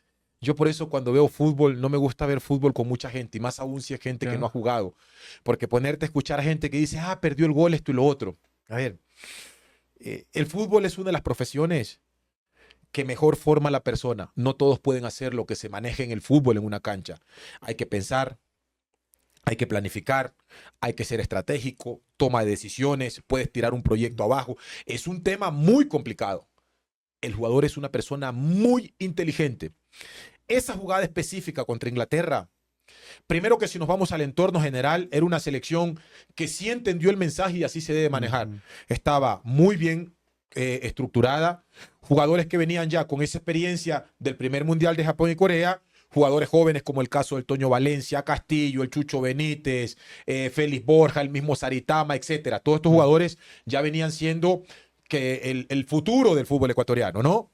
Yo por eso cuando veo fútbol no me gusta ver fútbol con mucha gente, y más aún si es gente que no ha jugado. Porque ponerte a escuchar a gente que dice, perdió el gol, esto y lo otro. A ver, el fútbol es una de las profesiones que mejor forma a la persona. No todos pueden hacer lo que se maneja en el fútbol en una cancha. Hay que pensar, hay que planificar, hay que ser estratégico, toma de decisiones, puedes tirar un proyecto abajo. Es un tema muy complicado. El jugador es una persona muy inteligente. Esa jugada específica contra Inglaterra, primero que si nos vamos al entorno general, era una selección que sí entendió el mensaje y así se debe manejar. Estaba muy bien estructurada, jugadores que venían ya con esa experiencia del primer mundial de Japón y Corea, jugadores jóvenes como el caso del Toño Valencia, Castillo, el Chucho Benítez, Félix Borja, el mismo Saritama, etcétera. Todos estos jugadores ya venían siendo que el futuro del fútbol ecuatoriano, ¿no?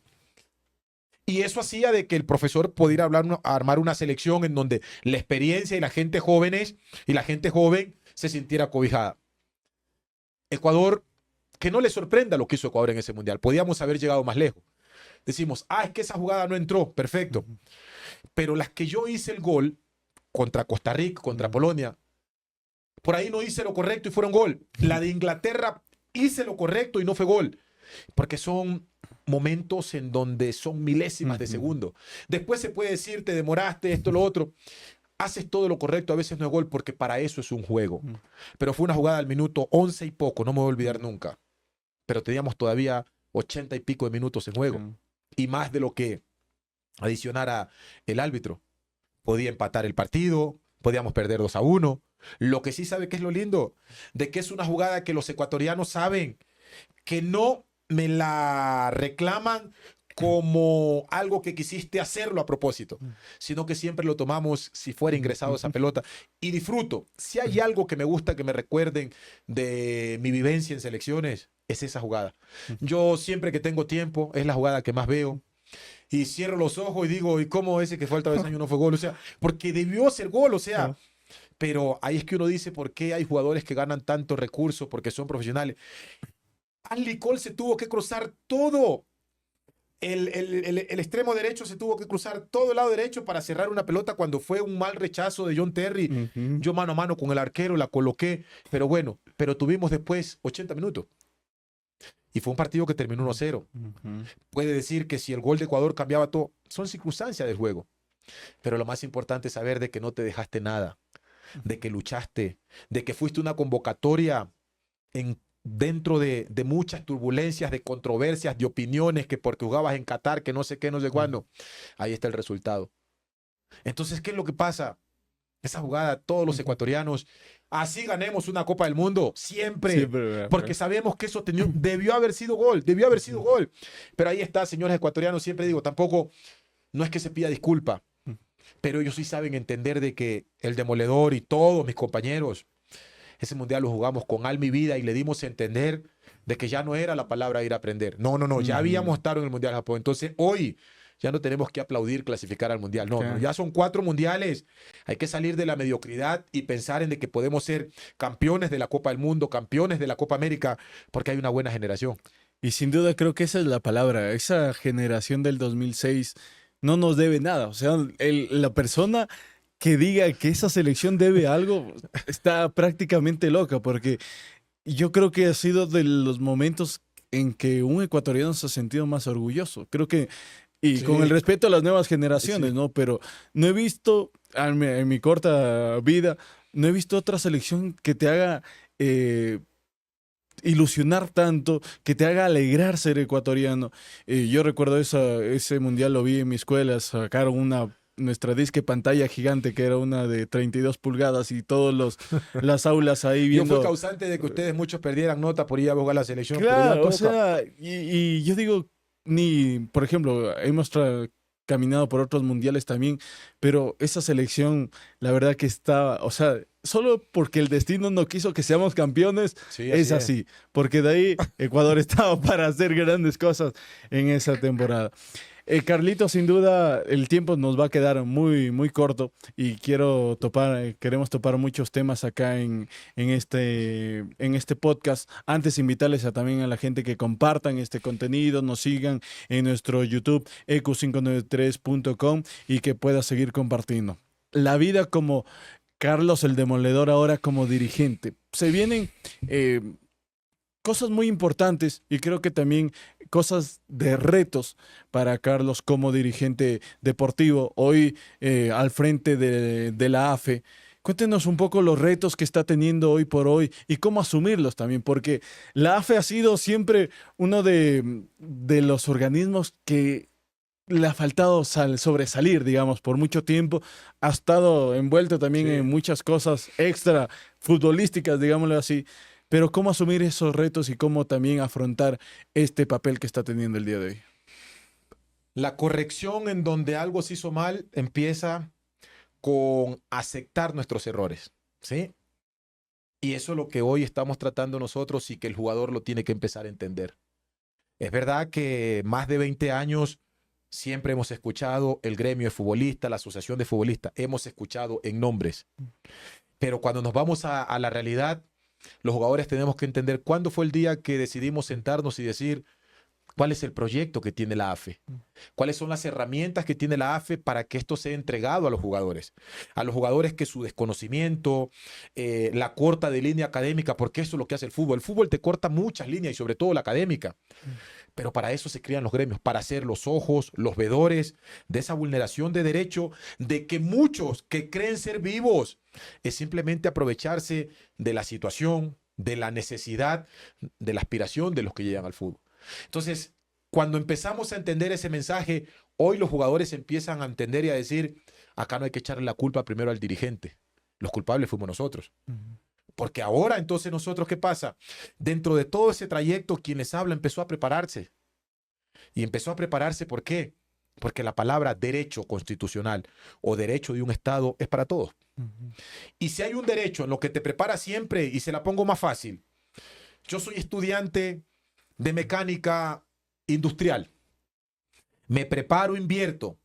Y eso hacía de que el profesor pudiera armar una selección en donde la experiencia y la gente jóvenes y la gente joven se sintiera cobijada. Ecuador, que no le sorprenda lo que hizo Ecuador en ese mundial. Podíamos haber llegado más lejos. Decimos, es que esa jugada no entró, perfecto. Pero las que yo hice el gol contra Costa Rica, contra Polonia, por ahí no hice lo correcto y fueron gol. La de Inglaterra hice lo correcto y no fue gol. Porque son momentos en donde son milésimas de segundo. Después se puede decir, te demoraste, esto, lo otro. Haces todo lo correcto, a veces no es gol, porque para eso es un juego. Pero fue una jugada al minuto 11 y poco, no me voy a olvidar nunca. Pero teníamos todavía 80 y pico de minutos en juego. Y más de lo que adicionara el árbitro. Podía empatar el partido, podíamos perder 2-1. Lo que sí sabe que es lo lindo, de que es una jugada que los ecuatorianos saben que no me la reclaman como algo que quisiste hacerlo a propósito, sino que siempre lo tomamos si fuera ingresado esa pelota. Y disfruto. Si hay algo que me gusta que me recuerden de mi vivencia en selecciones, es esa jugada. Yo siempre que tengo tiempo, es la jugada que más veo. Y cierro los ojos y digo, ¿y cómo ese que fue el travesaño no fue gol? O sea, porque debió ser gol, o sea. Pero ahí es que uno dice, ¿por qué hay jugadores que ganan tantos recursos? Porque son profesionales. Andy Cole se tuvo que cruzar todo. El extremo derecho se tuvo que cruzar todo el lado derecho para cerrar una pelota cuando fue un mal rechazo de John Terry. Yo mano a mano con el arquero la coloqué, pero bueno, pero tuvimos después 80 minutos. Y fue un partido que terminó 1-0. Puede decir que si el gol de Ecuador cambiaba todo, son circunstancias del juego. Pero lo más importante es saber de que no te dejaste nada, de que luchaste, de que fuiste una convocatoria dentro de muchas turbulencias, de controversias, de opiniones, que porque jugabas en Qatar, que no sé qué, no sé cuándo. Ahí está el resultado. Entonces, ¿qué es lo que pasa? Esa jugada, todos los ecuatorianos, así ganemos una Copa del Mundo, siempre, porque sabemos que eso debió haber sido gol, Pero ahí está, señores ecuatorianos, siempre digo, tampoco, no es que se pida disculpa, pero ellos sí saben entender de que el Demoledor y todos mis compañeros, ese mundial lo jugamos con alma y vida y le dimos a entender de que ya no era la palabra ir a aprender. No, ya habíamos estado en el Mundial de Japón. Entonces, hoy ya no tenemos que aplaudir clasificar al Mundial. No, ya son 4 mundiales. Hay que salir de la mediocridad y pensar en de que podemos ser campeones de la Copa del Mundo, campeones de la Copa América, porque hay una buena generación. Y sin duda creo que esa es la palabra. Esa generación del 2006 no nos debe nada. O sea, la persona que diga que esa selección debe algo está prácticamente loca, porque yo creo que ha sido de los momentos en que un ecuatoriano se ha sentido más orgulloso. Creo que, y con el respeto a las nuevas generaciones, ¿no? Pero no he visto, en mi corta vida, no he visto otra selección que te haga ilusionar tanto, que te haga alegrar ser ecuatoriano. Yo recuerdo ese mundial, lo vi en mi escuela, sacaron nuestra disque pantalla gigante, que era una de 32 pulgadas y todas las aulas ahí viendo. Yo fui causante de que ustedes muchos perdieran nota por ir a jugar la selección. Claro, o sea, y yo digo, por ejemplo, hemos caminado por otros mundiales también, pero esa selección, la verdad que está, o sea, solo porque el destino no quiso que seamos campeones, es así, porque de ahí Ecuador estaba para hacer grandes cosas en esa temporada. Carlito, sin duda, el tiempo nos va a quedar muy, muy corto y queremos topar muchos temas acá en este podcast. Antes, invitarles también a la gente que compartan este contenido, nos sigan en nuestro YouTube, ecu593.com y que pueda seguir compartiendo. La vida como Carlos el Demoledor ahora como dirigente. Se vienen eh, cosas muy importantes y creo que también cosas de retos para Carlos como dirigente deportivo, hoy al frente de la AFE. Cuéntenos un poco los retos que está teniendo hoy por hoy y cómo asumirlos también, porque la AFE ha sido siempre uno de los organismos que le ha faltado sobresalir, digamos, por mucho tiempo. Ha estado envuelto también en Sí. muchas cosas extra futbolísticas, digámoslo así. Pero cómo asumir esos retos y cómo también afrontar este papel que está teniendo el día de hoy. La corrección en donde algo se hizo mal empieza con aceptar nuestros errores, ¿sí? Y eso es lo que hoy estamos tratando nosotros y que el jugador lo tiene que empezar a entender. Es verdad que más de 20 años siempre hemos escuchado el gremio de futbolistas, la asociación de futbolistas, hemos escuchado en nombres. Pero cuando nos vamos a la realidad, los jugadores tenemos que entender cuándo fue el día que decidimos sentarnos y decir cuál es el proyecto que tiene la AFE, cuáles son las herramientas que tiene la AFE para que esto sea entregado a los jugadores que su desconocimiento, la corta de línea académica, porque eso es lo que hace el fútbol te corta muchas líneas y sobre todo la académica. Pero para eso se crean los gremios, para ser los ojos, los vedores de esa vulneración de derecho, de que muchos que creen ser vivos es simplemente aprovecharse de la situación, de la necesidad, de la aspiración de los que llegan al fútbol. Entonces, cuando empezamos a entender ese mensaje, hoy los jugadores empiezan a entender y a decir, acá no hay que echarle la culpa primero al dirigente, los culpables fuimos nosotros. Porque ahora entonces nosotros, ¿qué pasa? Dentro de todo ese trayecto, quien les habla empezó a prepararse. Y empezó a prepararse, ¿por qué? Porque la palabra derecho constitucional o derecho de un Estado es para todos. Y si hay un derecho en lo que te prepara siempre, y se la pongo más fácil, yo soy estudiante de mecánica industrial, me preparo, invierto,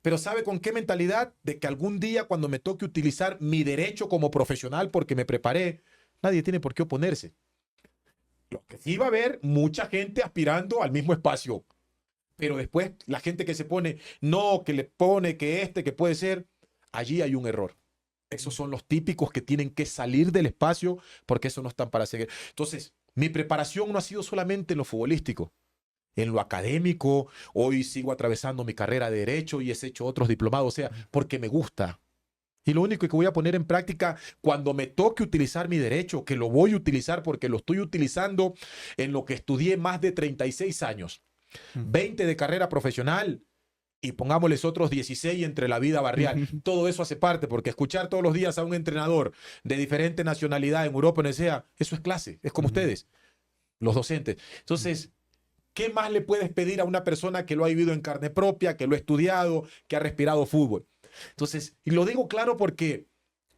pero ¿sabe con qué mentalidad? De que algún día cuando me toque utilizar mi derecho como profesional porque me preparé, nadie tiene por qué oponerse. Lo que sí va a haber mucha gente aspirando al mismo espacio, pero después la gente que se pone, no, que le pone, que puede ser, allí hay un error. Esos son los típicos que tienen que salir del espacio porque eso no están para seguir. Entonces, mi preparación no ha sido solamente en lo futbolístico, en lo académico. Hoy sigo atravesando mi carrera de derecho y he hecho otros diplomados, o sea, porque me gusta. Y lo único que voy a poner en práctica cuando me toque utilizar mi derecho, que lo voy a utilizar porque lo estoy utilizando en lo que estudié más de 36 años, 20 de carrera profesional y pongámosles otros 16 entre la vida barrial. Todo eso hace parte, porque escuchar todos los días a un entrenador de diferente nacionalidad en Europa, donde sea, eso es clase, es como ustedes, los docentes. Entonces, ¿qué más le puedes pedir a una persona que lo ha vivido en carne propia, que lo ha estudiado, que ha respirado fútbol? Entonces, y lo digo claro porque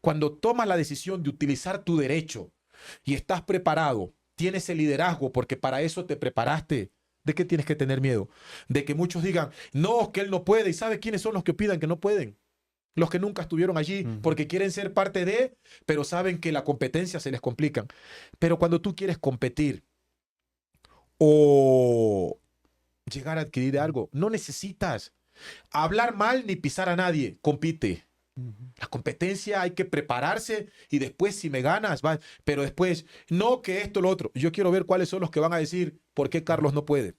cuando tomas la decisión de utilizar tu derecho y estás preparado, tienes el liderazgo porque para eso te preparaste, ¿de qué tienes que tener miedo? De que muchos digan, no, que él no puede. ¿Y sabe quiénes son los que opinan que no pueden? Los que nunca estuvieron allí porque quieren ser parte de, pero saben que la competencia se les complica. Pero cuando tú quieres competir o llegar a adquirir algo, no necesitas hablar mal ni pisar a nadie, compite. La competencia hay que prepararse y después si me ganas, va. Pero después, no que esto, lo otro. Yo quiero ver cuáles son los que van a decir por qué Carlos no puede.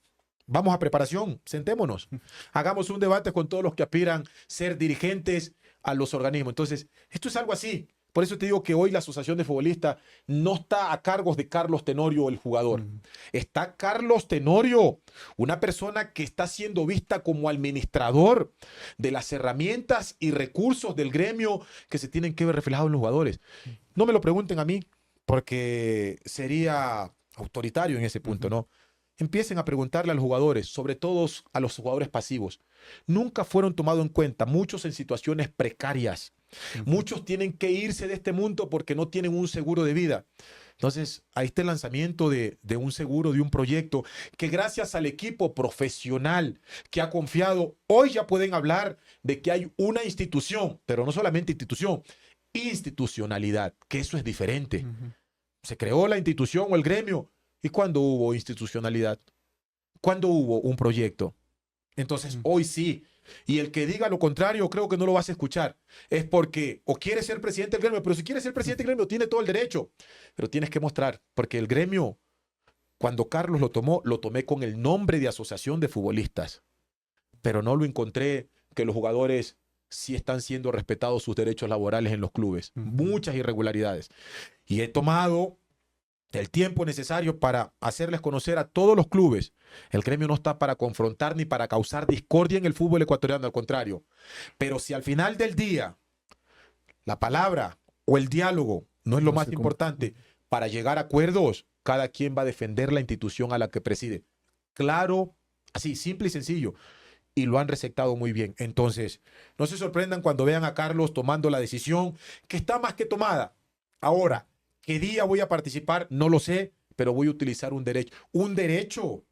Vamos a preparación, sentémonos. Hagamos un debate con todos los que aspiran a ser dirigentes a los organismos. Entonces, esto es algo así. Por eso te digo que hoy la Asociación de Futbolistas no está a cargo de Carlos Tenorio, el jugador. Está Carlos Tenorio, una persona que está siendo vista como administrador de las herramientas y recursos del gremio que se tienen que ver reflejados en los jugadores. No me lo pregunten a mí, porque sería autoritario en ese punto, ¿no? Empiecen a preguntarle a los jugadores, sobre todo a los jugadores pasivos. Nunca fueron tomados en cuenta, muchos en situaciones precarias. Muchos tienen que irse de este mundo porque no tienen un seguro de vida. Entonces, ahí está el lanzamiento de un seguro, de un proyecto, que gracias al equipo profesional que ha confiado, hoy ya pueden hablar de que hay una institución, pero no solamente institución, institucionalidad, que eso es diferente. Se creó la institución o el gremio. ¿Y cuándo hubo institucionalidad? ¿Cuándo hubo un proyecto? Entonces, hoy sí. Y el que diga lo contrario, creo que no lo vas a escuchar. Es porque o quiere ser presidente del gremio, pero si quiere ser presidente del gremio, tiene todo el derecho. Pero tienes que mostrar, porque el gremio, cuando Carlos lo tomó, lo tomé con el nombre de Asociación de Futbolistas. Pero no lo encontré que los jugadores sí están siendo respetados sus derechos laborales en los clubes. Muchas irregularidades. Y he tomado el tiempo necesario para hacerles conocer a todos los clubes. El gremio no está para confrontar ni para causar discordia en el fútbol ecuatoriano, al contrario. Pero si al final del día la palabra o el diálogo no es lo más importante para llegar a acuerdos, cada quien va a defender la institución a la que preside. Claro, así, simple y sencillo. Y lo han receptado muy bien. Entonces, no se sorprendan cuando vean a Carlos tomando la decisión que está más que tomada. Ahora, ¿qué día voy a participar? No lo sé, pero voy a utilizar un derecho. Un derecho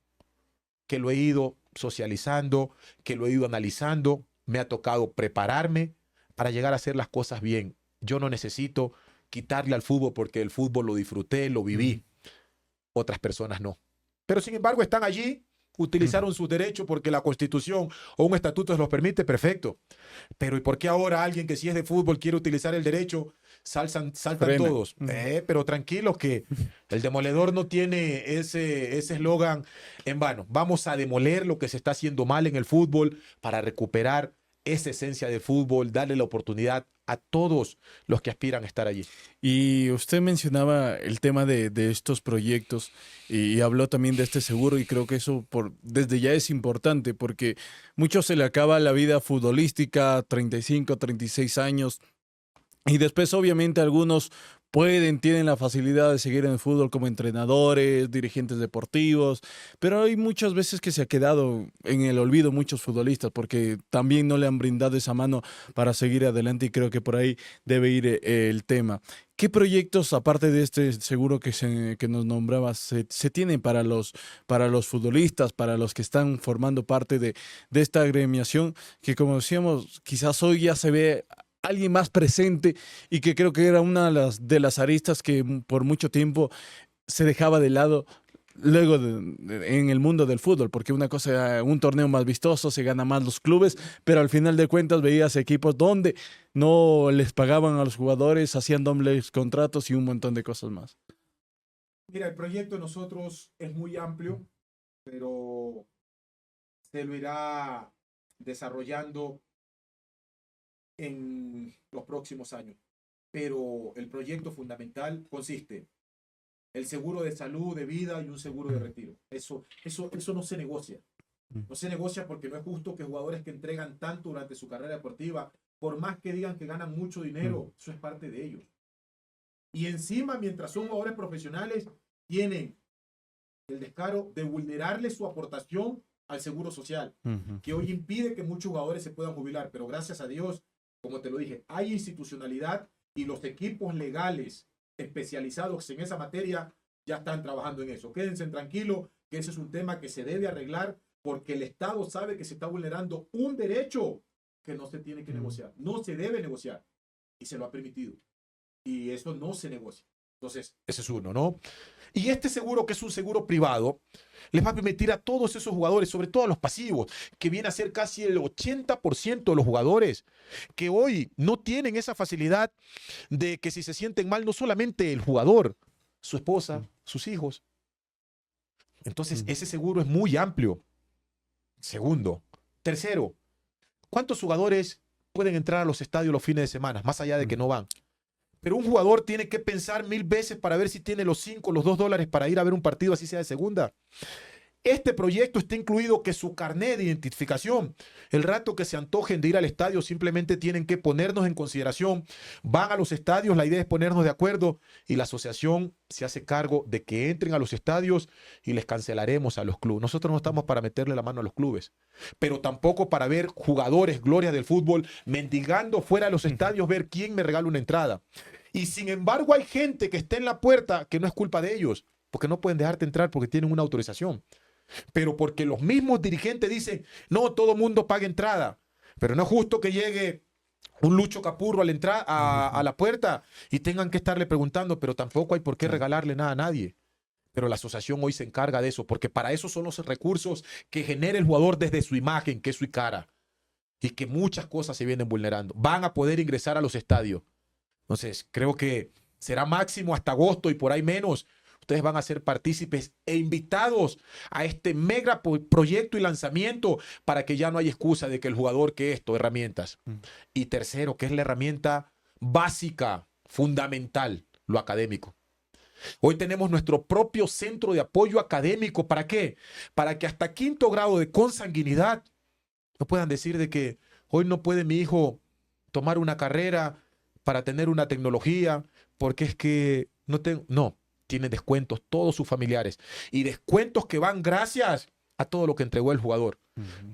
que lo he ido socializando, que lo he ido analizando. Me ha tocado prepararme para llegar a hacer las cosas bien. Yo no necesito quitarle al fútbol porque el fútbol lo disfruté, lo viví. Otras personas no. Pero sin embargo están allí, utilizaron sus derechos porque la Constitución o un estatuto se los permite, perfecto. Pero ¿y por qué ahora alguien que sí es de fútbol quiere utilizar el derecho? Saltan todos. Pero tranquilos que el demoledor no tiene ese eslogan en vano. Vamos a demoler lo que se está haciendo mal en el fútbol para recuperar esa esencia de fútbol, darle la oportunidad a todos los que aspiran a estar allí. Y usted mencionaba el tema de estos proyectos y habló también de este seguro, y creo que eso desde ya es importante porque muchos se le acaba la vida futbolística, 35, 36 años, y después obviamente algunos tienen la facilidad de seguir en el fútbol como entrenadores, dirigentes deportivos, pero hay muchas veces que se ha quedado en el olvido muchos futbolistas porque también no le han brindado esa mano para seguir adelante, y creo que por ahí debe ir el tema. ¿Qué proyectos, aparte de este seguro que nos nombrabas, se tienen para los futbolistas, para los que están formando parte de esta agremiación, que como decíamos, quizás hoy ya se ve alguien más presente y que creo que era una de las aristas que por mucho tiempo se dejaba de lado luego en el mundo del fútbol, porque una cosa, un torneo más vistoso, se gana más los clubes, pero al final de cuentas veías equipos donde no les pagaban a los jugadores, hacían dobles contratos y un montón de cosas más. Mira, el proyecto de nosotros es muy amplio, pero se lo irá desarrollando en los próximos años. Pero el proyecto fundamental consiste el seguro de salud, de vida y un seguro de retiro. Eso no se negocia. No se negocia porque no es justo que jugadores que entregan tanto durante su carrera deportiva, por más que digan que ganan mucho dinero, eso es parte de ellos. Y encima, mientras son jugadores profesionales, tienen el descaro de vulnerarle su aportación al seguro social, que hoy impide que muchos jugadores se puedan jubilar. Pero gracias a Dios, como te lo dije, hay institucionalidad y los equipos legales especializados en esa materia ya están trabajando en eso. Quédense tranquilos que ese es un tema que se debe arreglar porque el Estado sabe que se está vulnerando un derecho que no se tiene que negociar. No se debe negociar y se lo ha permitido. Y eso no se negocia. Entonces, ese es uno, ¿no? Y este seguro, que es un seguro privado, les va a permitir a todos esos jugadores, sobre todo a los pasivos, que viene a ser casi el 80% de los jugadores, que hoy no tienen esa facilidad de que si se sienten mal, no solamente el jugador, su esposa, sus hijos. Entonces, ese seguro es muy amplio. Segundo. Tercero, ¿cuántos jugadores pueden entrar a los estadios los fines de semana, más allá de que no van? Pero un jugador tiene que pensar 1000 veces para ver si tiene los $5 para ir a ver un partido, así sea de segunda. Este proyecto está incluido que su carnet de identificación, el rato que se antojen de ir al estadio, simplemente tienen que ponernos en consideración. Van a los estadios, la idea es ponernos de acuerdo y la asociación se hace cargo de que entren a los estadios y les cancelaremos a los clubes. Nosotros no estamos para meterle la mano a los clubes, pero tampoco para ver jugadores, glorias del fútbol, mendigando fuera de los estadios, ver quién me regala una entrada. Y sin embargo hay gente que está en la puerta que no es culpa de ellos, porque no pueden dejarte entrar porque tienen una autorización. Pero porque los mismos dirigentes dicen, no, todo mundo paga entrada. Pero no es justo que llegue un Lucho Capurro a la puerta y tengan que estarle preguntando, pero tampoco hay por qué regalarle nada a nadie. Pero la asociación hoy se encarga de eso, porque para eso son los recursos que genera el jugador desde su imagen, que es su cara. Y que muchas cosas se vienen vulnerando. Van a poder ingresar a los estadios. Entonces, creo que será máximo hasta agosto y por ahí menos. Ustedes van a ser partícipes e invitados a este mega proyecto y lanzamiento para que ya no haya excusa de que el jugador, que esto, herramientas. Y tercero, que es la herramienta básica, fundamental, lo académico. Hoy tenemos nuestro propio centro de apoyo académico. ¿Para qué? Para que hasta 5º grado de consanguinidad no puedan decir de que hoy no puede mi hijo tomar una carrera para tener una tecnología, porque es que no tengo... No, tienen descuentos todos sus familiares. Y descuentos que van gracias a todo lo que entregó el jugador.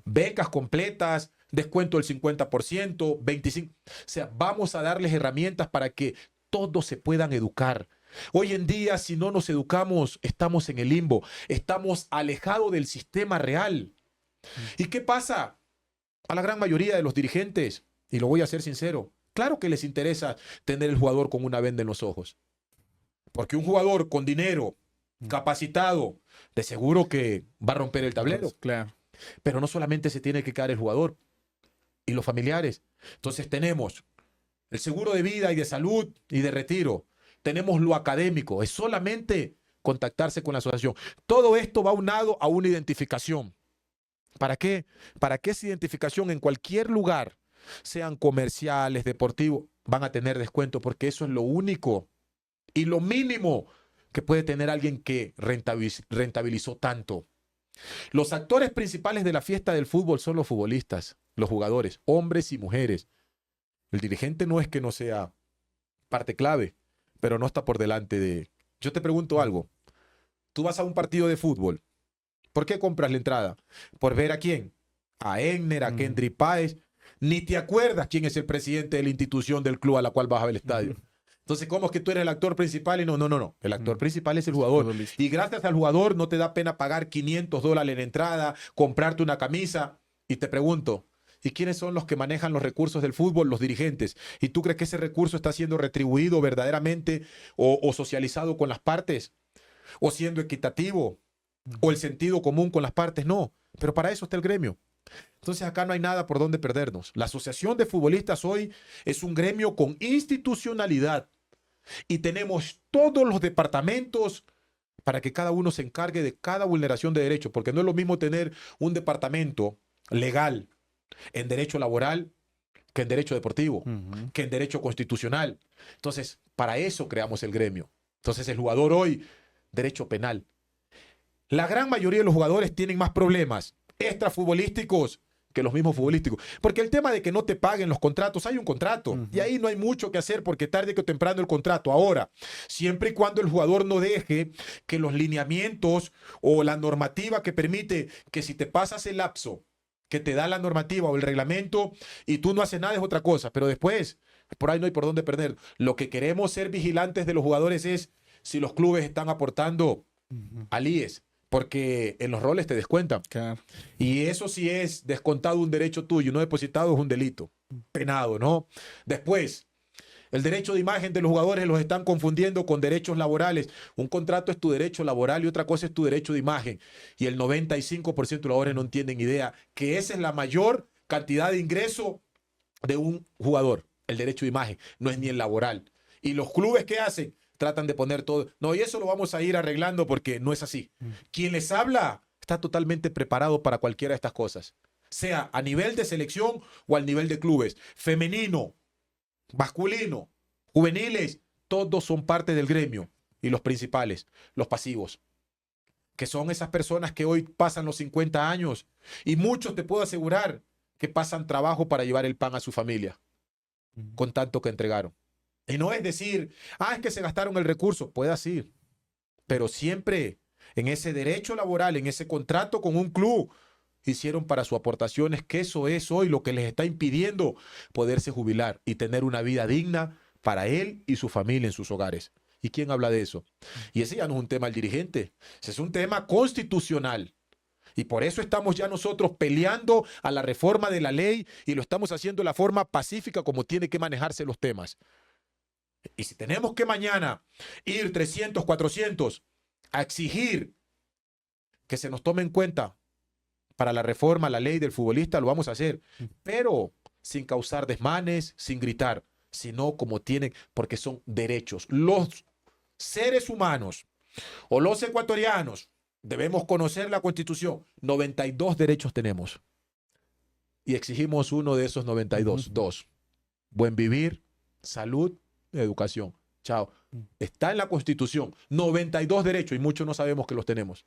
Becas completas, descuento del 50%, 25%. O sea, vamos a darles herramientas para que todos se puedan educar. Hoy en día, si no nos educamos, estamos en el limbo. Estamos alejados del sistema real. ¿Y qué pasa? A la gran mayoría de los dirigentes, y lo voy a ser sincero, claro que les interesa tener el jugador con una venda en los ojos. Porque un jugador con dinero, capacitado, de seguro que va a romper el tablero. Claro. Pero no solamente se tiene que quedar el jugador y los familiares. Entonces tenemos el seguro de vida y de salud y de retiro. Tenemos lo académico. Es solamente contactarse con la asociación. Todo esto va unado a una identificación. ¿Para qué? Para que esa identificación en cualquier lugar, sean comerciales, deportivos, van a tener descuento, porque eso es lo único y lo mínimo que puede tener alguien que rentabilizó tanto. Los actores principales de la fiesta del fútbol son los futbolistas, los jugadores, hombres y mujeres. El dirigente no es que no sea parte clave, pero no está por delante de... Yo te pregunto algo. Tú vas a un partido de fútbol. ¿Por qué compras la entrada? ¿Por ver a quién? A Egner, a Kendry Páez. Ni te acuerdas quién es el presidente de la institución del club a la cual vas a ver el estadio. Entonces, ¿cómo es que tú eres el actor principal? Y no. El actor principal es el jugador. Y gracias al jugador no te da pena pagar $500 en entrada, comprarte una camisa. Y te pregunto, ¿y quiénes son los que manejan los recursos del fútbol? Los dirigentes. ¿Y tú crees que ese recurso está siendo retribuido verdaderamente o socializado con las partes? ¿O siendo equitativo? ¿O el sentido común con las partes? No. Pero para eso está el gremio. Entonces acá no hay nada por donde perdernos. La Asociación de Futbolistas hoy es un gremio con institucionalidad. Y tenemos todos los departamentos para que cada uno se encargue de cada vulneración de derechos, porque no es lo mismo tener un departamento legal en derecho laboral que en derecho deportivo, que en derecho constitucional. Entonces, para eso creamos el gremio. Entonces, el jugador hoy, derecho penal. La gran mayoría de los jugadores tienen más problemas extrafutbolísticos que los mismos futbolísticos. Porque el tema de que no te paguen los contratos, hay un contrato. Y ahí no hay mucho que hacer porque tarde que temprano el contrato. Ahora, siempre y cuando el jugador no deje que los lineamientos o la normativa que permite que si te pasas el lapso que te da la normativa o el reglamento y tú no haces nada es otra cosa. Pero después, por ahí no hay por dónde perder. Lo que queremos ser vigilantes de los jugadores es si los clubes están aportando al IES. Porque en los roles te descuentan. Claro. Y eso sí es descontado un derecho tuyo, no depositado es un delito. Penado, ¿no? Después, el derecho de imagen de los jugadores los están confundiendo con derechos laborales. Un contrato es tu derecho laboral y otra cosa es tu derecho de imagen. Y el 95% de los jugadores no entienden idea que esa es la mayor cantidad de ingreso de un jugador. El derecho de imagen, no es ni el laboral. Y los clubes, ¿qué hacen? Tratan de poner todo. No, y eso lo vamos a ir arreglando porque no es así. Quien les habla está totalmente preparado para cualquiera de estas cosas. Sea a nivel de selección o al nivel de clubes. Femenino, masculino, juveniles, todos son parte del gremio. Y los principales, los pasivos. Que son esas personas que hoy pasan los 50 años. Y muchos te puedo asegurar que pasan trabajo para llevar el pan a su familia. Con tanto que entregaron. Y no es decir, es que se gastaron el recurso. Puede así. Pero siempre en ese derecho laboral, en ese contrato con un club, hicieron para sus aportaciones, que eso es hoy lo que les está impidiendo poderse jubilar y tener una vida digna para él y su familia en sus hogares. ¿Y quién habla de eso? Y ese ya no es un tema del dirigente, ese es un tema constitucional. Y por eso estamos ya nosotros peleando a la reforma de la ley y lo estamos haciendo de la forma pacífica como tiene que manejarse los temas. Y si tenemos que mañana ir 300, 400 a exigir que se nos tome en cuenta para la reforma, la ley del futbolista, lo vamos a hacer. Pero sin causar desmanes, sin gritar, sino como tienen, porque son derechos. Los seres humanos o los ecuatorianos debemos conocer la Constitución. 92 derechos tenemos. Y exigimos uno de esos 92. Dos. Buen vivir, salud, educación. Chao. Está en la Constitución. 92 derechos y muchos no sabemos que los tenemos.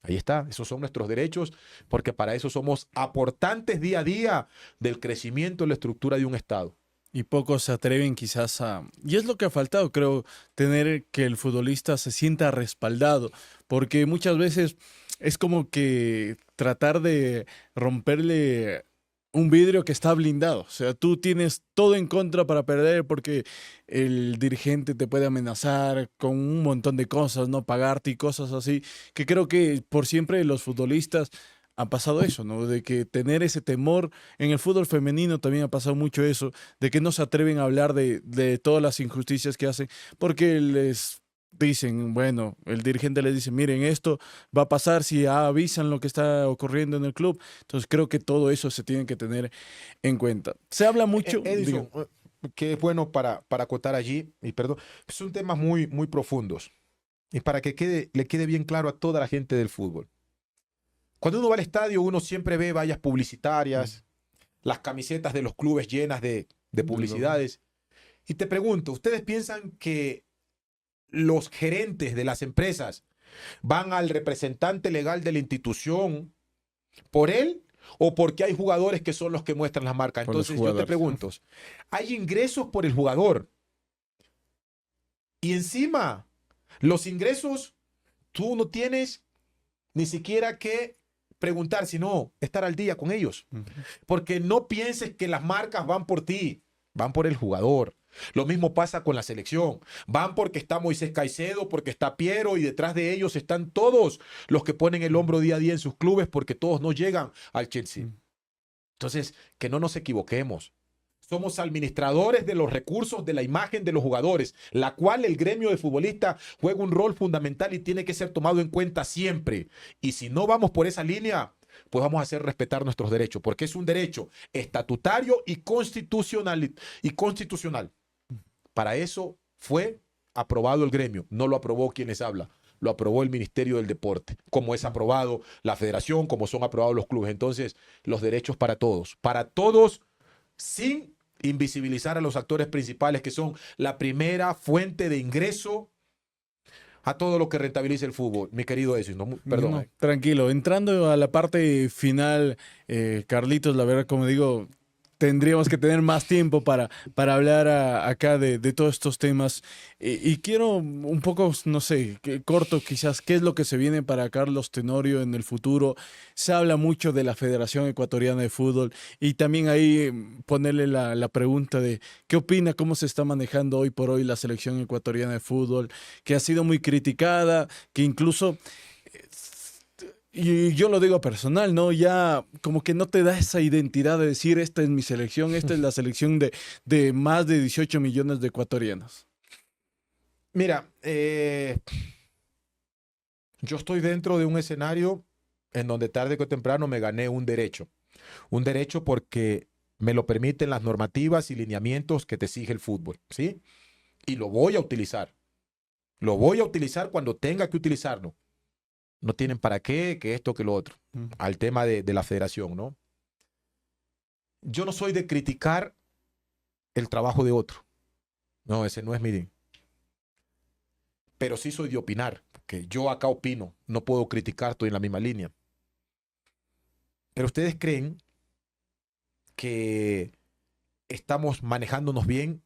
Ahí está. Esos son nuestros derechos porque para eso somos aportantes día a día del crecimiento y la estructura de un Estado. Y pocos se atreven quizás a... Y es lo que ha faltado, creo, tener que el futbolista se sienta respaldado, porque muchas veces es como que tratar de romperle un vidrio que está blindado. O sea, tú tienes todo en contra para perder porque el dirigente te puede amenazar con un montón de cosas, no pagarte y cosas así, que creo que por siempre los futbolistas ha pasado eso, ¿no? De que tener ese temor, en el fútbol femenino también ha pasado mucho eso, de que no se atreven a hablar de todas las injusticias que hacen, porque les dicen, bueno, el dirigente les dice, miren, esto va a pasar si avisan lo que está ocurriendo en el club. Entonces creo que todo eso se tiene que tener en cuenta. Se habla mucho... Edison, que es bueno para acotar allí, y perdón, son temas muy, muy profundos, y para que le quede bien claro a toda la gente del fútbol. Cuando uno va al estadio, uno siempre ve vallas publicitarias, las camisetas de los clubes llenas de publicidades. Y te pregunto, ¿ustedes piensan que los gerentes de las empresas van al representante legal de la institución por él o porque hay jugadores que son los que muestran las marcas? Entonces yo te pregunto, ¿hay ingresos por el jugador? Y encima, los ingresos, tú no tienes ni siquiera que preguntar, sino estar al día con ellos. Porque no pienses que las marcas van por ti, van por el jugador. Lo mismo pasa con la selección. Van porque está Moisés Caicedo, porque está Piero, y detrás de ellos están todos los que ponen el hombro día a día en sus clubes porque todos no llegan al Chelsea. Entonces, que no nos equivoquemos. Somos administradores de los recursos de la imagen de los jugadores, la cual el gremio de futbolistas juega un rol fundamental y tiene que ser tomado en cuenta siempre. Y si no vamos por esa línea, pues vamos a hacer respetar nuestros derechos, porque es un derecho estatutario y constitucional. Para eso fue aprobado el gremio, no lo aprobó quien les habla. Lo aprobó el Ministerio del Deporte, como es aprobado la federación, como son aprobados los clubes. Entonces, los derechos para todos, sin invisibilizar a los actores principales que son la primera fuente de ingreso a todo lo que rentabiliza el fútbol. Mi querido Edison, perdón. No, tranquilo, entrando a la parte final, Carlitos, la verdad, como digo, tendríamos que tener más tiempo para hablar acá de todos estos temas. Y quiero un poco, no sé, corto quizás, ¿qué es lo que se viene para Carlos Tenorio en el futuro? Se habla mucho de la Federación Ecuatoriana de Fútbol y también ahí ponerle la pregunta de ¿qué opina, cómo se está manejando hoy por hoy la Selección Ecuatoriana de Fútbol? Que ha sido muy criticada, que incluso... Y yo lo digo personal, ¿no? Ya como que no te da esa identidad de decir, esta es mi selección, esta es la selección de más de 18 millones de ecuatorianos. Mira, yo estoy dentro de un escenario en donde tarde o temprano me gané un derecho. Un derecho porque me lo permiten las normativas y lineamientos que te exige el fútbol, ¿sí? Y lo voy a utilizar. Lo voy a utilizar cuando tenga que utilizarlo. No tienen para qué, que esto, que lo otro. Al tema de la federación, ¿no? Yo no soy de criticar el trabajo de otro. No, ese no es mi... Pero sí soy de opinar, porque yo acá opino. No puedo criticar, estoy en la misma línea. Pero ustedes creen que estamos manejándonos bien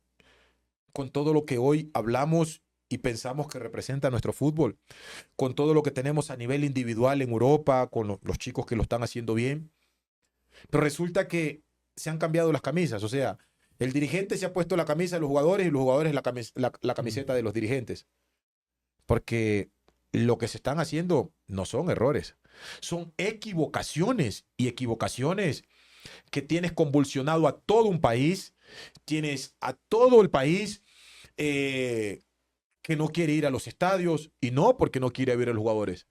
con todo lo que hoy hablamos y pensamos que representa nuestro fútbol, con todo lo que tenemos a nivel individual en Europa, con los chicos que lo están haciendo bien. Pero resulta que se han cambiado las camisas, o sea, El dirigente se ha puesto la camisa de los jugadores y los jugadores la camiseta de los dirigentes. Porque lo que se están haciendo no son errores, son equivocaciones, y equivocaciones que tienes convulsionado a todo un país, tienes a todo el país que no quiere ir a los estadios, y no porque no quiere ver a los jugadores.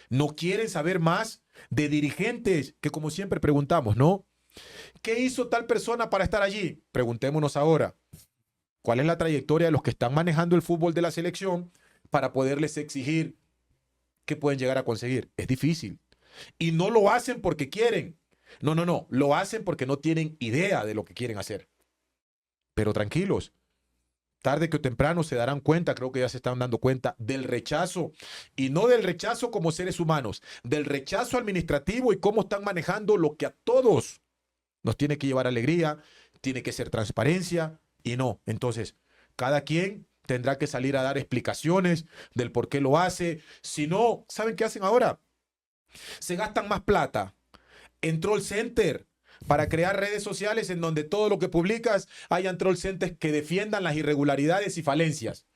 No quieren saber más de dirigentes que, como siempre preguntamos, ¿no? ¿Qué hizo tal persona para estar allí? Preguntémonos ahora, ¿cuál es la trayectoria de los que están manejando el fútbol de la selección para poderles exigir qué pueden llegar a conseguir? Es difícil. Y no lo hacen porque quieren. No, no, no. Lo hacen porque no tienen idea de lo que quieren hacer. Pero tranquilos. Tarde que temprano se darán cuenta, creo que ya se están dando cuenta, del rechazo. Y no del rechazo como seres humanos, del rechazo administrativo y cómo están manejando lo que a todos nos tiene que llevar alegría, tiene que ser transparencia, y no. Entonces, cada quien tendrá que salir a dar explicaciones del por qué lo hace. Si no, ¿saben qué hacen ahora? Se gastan más plata en troll center para crear redes sociales en donde todo lo que publicas hayan troll centers que defiendan las irregularidades y falencias.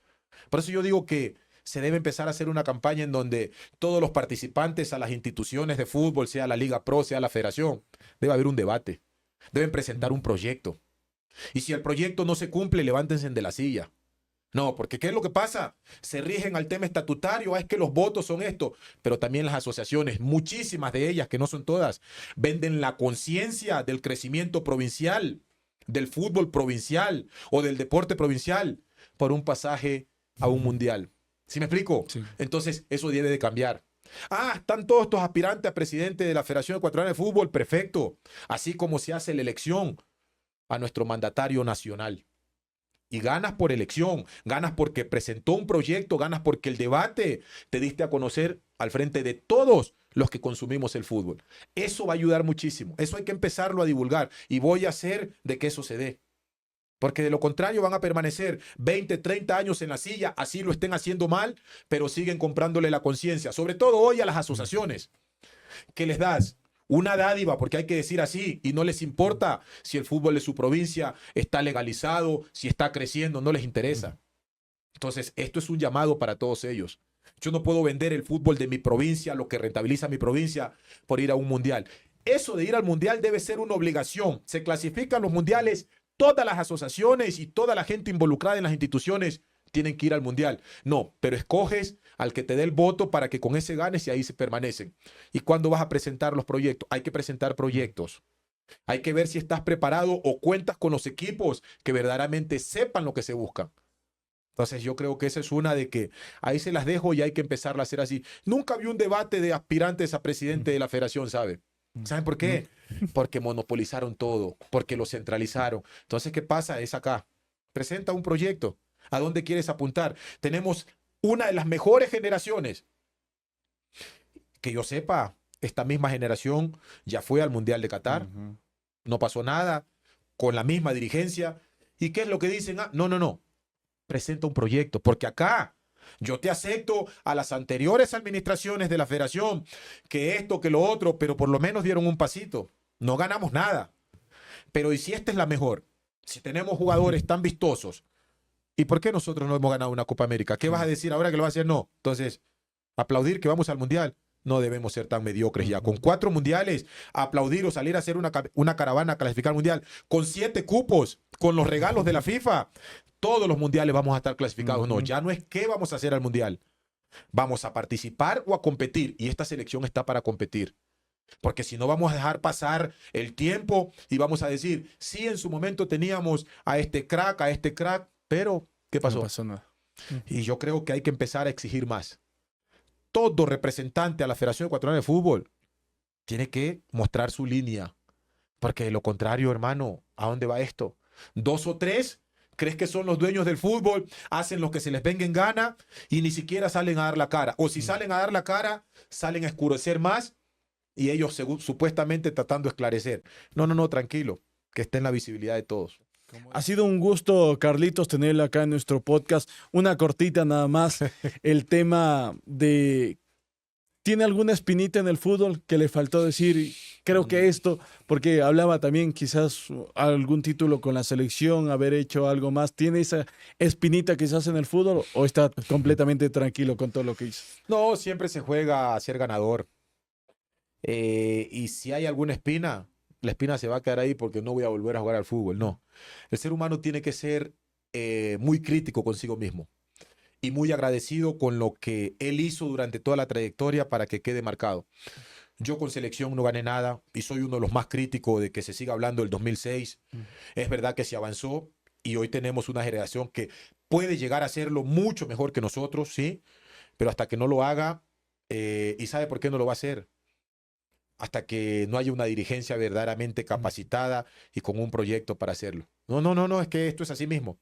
Por eso yo digo que se debe empezar a hacer una campaña en donde todos los participantes a las instituciones de fútbol, sea la Liga Pro, sea la Federación, debe haber un debate. Deben presentar un proyecto. Y si el proyecto no se cumple, levántense de la silla. No, porque ¿qué es lo que pasa? Se rigen al tema estatutario, es que los votos son esto, pero también las asociaciones, muchísimas de ellas, que no son todas, venden la conciencia del crecimiento provincial, del fútbol provincial o del deporte provincial por un pasaje a un mundial. ¿Sí me explico? Sí. Entonces, eso debe de cambiar. Ah, están todos estos aspirantes a presidente de la Federación Ecuatoriana de Fútbol, perfecto. Así como se hace la elección a nuestro mandatario nacional. Y ganas por elección, ganas porque presentó un proyecto, ganas porque el debate te diste a conocer al frente de todos los que consumimos el fútbol. Eso va a ayudar muchísimo. Eso hay que empezarlo a divulgar y voy a hacer de que eso se dé. Porque de lo contrario van a permanecer 20, 30 años en la silla, así lo estén haciendo mal, pero siguen comprándole la conciencia. Sobre todo hoy a las asociaciones, que les das una dádiva, porque hay que decir así, y no les importa si el fútbol de su provincia está legalizado, si está creciendo, no les interesa. Entonces, esto es un llamado para todos ellos. Yo no puedo vender el fútbol de mi provincia, lo que rentabiliza mi provincia, por ir a un mundial. Eso de ir al mundial debe ser una obligación. Se clasifican los mundiales, todas las asociaciones y toda la gente involucrada en las instituciones tienen que ir al mundial. No, pero escoges al que te dé el voto para que con ese ganes y ahí se permanecen. ¿Y cuándo vas a presentar los proyectos? Hay que presentar proyectos. Hay que ver si estás preparado o cuentas con los equipos que verdaderamente sepan lo que se busca. Entonces yo creo que esa es una de que ahí se las dejo y hay que empezarla a hacer así. Nunca vi un debate de aspirantes a presidente de la federación, ¿sabe? ¿Saben por qué? Porque monopolizaron todo, porque lo centralizaron. Entonces, ¿qué pasa? Es acá. Presenta un proyecto. ¿A dónde quieres apuntar? Tenemos una de las mejores generaciones. Que yo sepa, esta misma generación ya fue al Mundial de Qatar. No pasó nada, con la misma dirigencia. ¿Y qué es lo que dicen? Ah, no, no, no. Presenta un proyecto, porque acá yo te acepto a las anteriores administraciones de la federación, que esto, que lo otro, pero por lo menos dieron un pasito. No ganamos nada. Pero ¿y si esta es la mejor? Si tenemos jugadores tan vistosos, ¿y por qué nosotros no hemos ganado una Copa América? ¿Qué vas a decir ahora que lo vas a hacer? No. Entonces, aplaudir que vamos al Mundial. No debemos ser tan mediocres ya. Con 4 mundiales, aplaudir o salir a hacer una caravana a clasificar al Mundial. Con 7 cupos, con los regalos de la FIFA. Todos los mundiales vamos a estar clasificados. No, ya no es qué vamos a hacer al Mundial. Vamos a participar o a competir. Y esta selección está para competir. Porque si no vamos a dejar pasar el tiempo y vamos a decir, sí, en su momento teníamos a este crack, pero ¿qué pasó? No pasó nada. Y yo creo que hay que empezar a exigir más. Todo representante a la Federación Ecuatoriana de Fútbol tiene que mostrar su línea. Porque de lo contrario, hermano, ¿a dónde va esto? 2 o 3, ¿crees que son los dueños del fútbol? Hacen lo que se les venga en gana y ni siquiera salen a dar la cara. O si salen a dar la cara, salen a oscurecer más y ellos supuestamente tratando de esclarecer. No, no, no, tranquilo, que esté en la visibilidad de todos. Ha sido un gusto, Carlitos, tenerlo acá en nuestro podcast. Una cortita nada más. El tema de ¿Tiene alguna espinita en el fútbol que le faltó decir, creo que esto, porque hablaba también quizás algún título con la selección, haber hecho algo más? ¿Tiene esa espinita quizás en el fútbol o está completamente tranquilo con todo lo que hizo? No, siempre se juega a ser ganador. Y si hay alguna espina, la espina se va a quedar ahí porque no voy a volver a jugar al fútbol. No. El ser humano tiene que ser muy crítico consigo mismo y muy agradecido con lo que él hizo durante toda la trayectoria para que quede marcado. Yo con selección no gané nada y soy uno de los más críticos de que se siga hablando del 2006. Es verdad que se avanzó y hoy tenemos una generación que puede llegar a hacerlo mucho mejor que nosotros, sí, pero hasta que no lo haga, ¿y sabe por qué no lo va a hacer? Hasta que no haya una dirigencia verdaderamente capacitada y con un proyecto para hacerlo. No, es que esto es así mismo.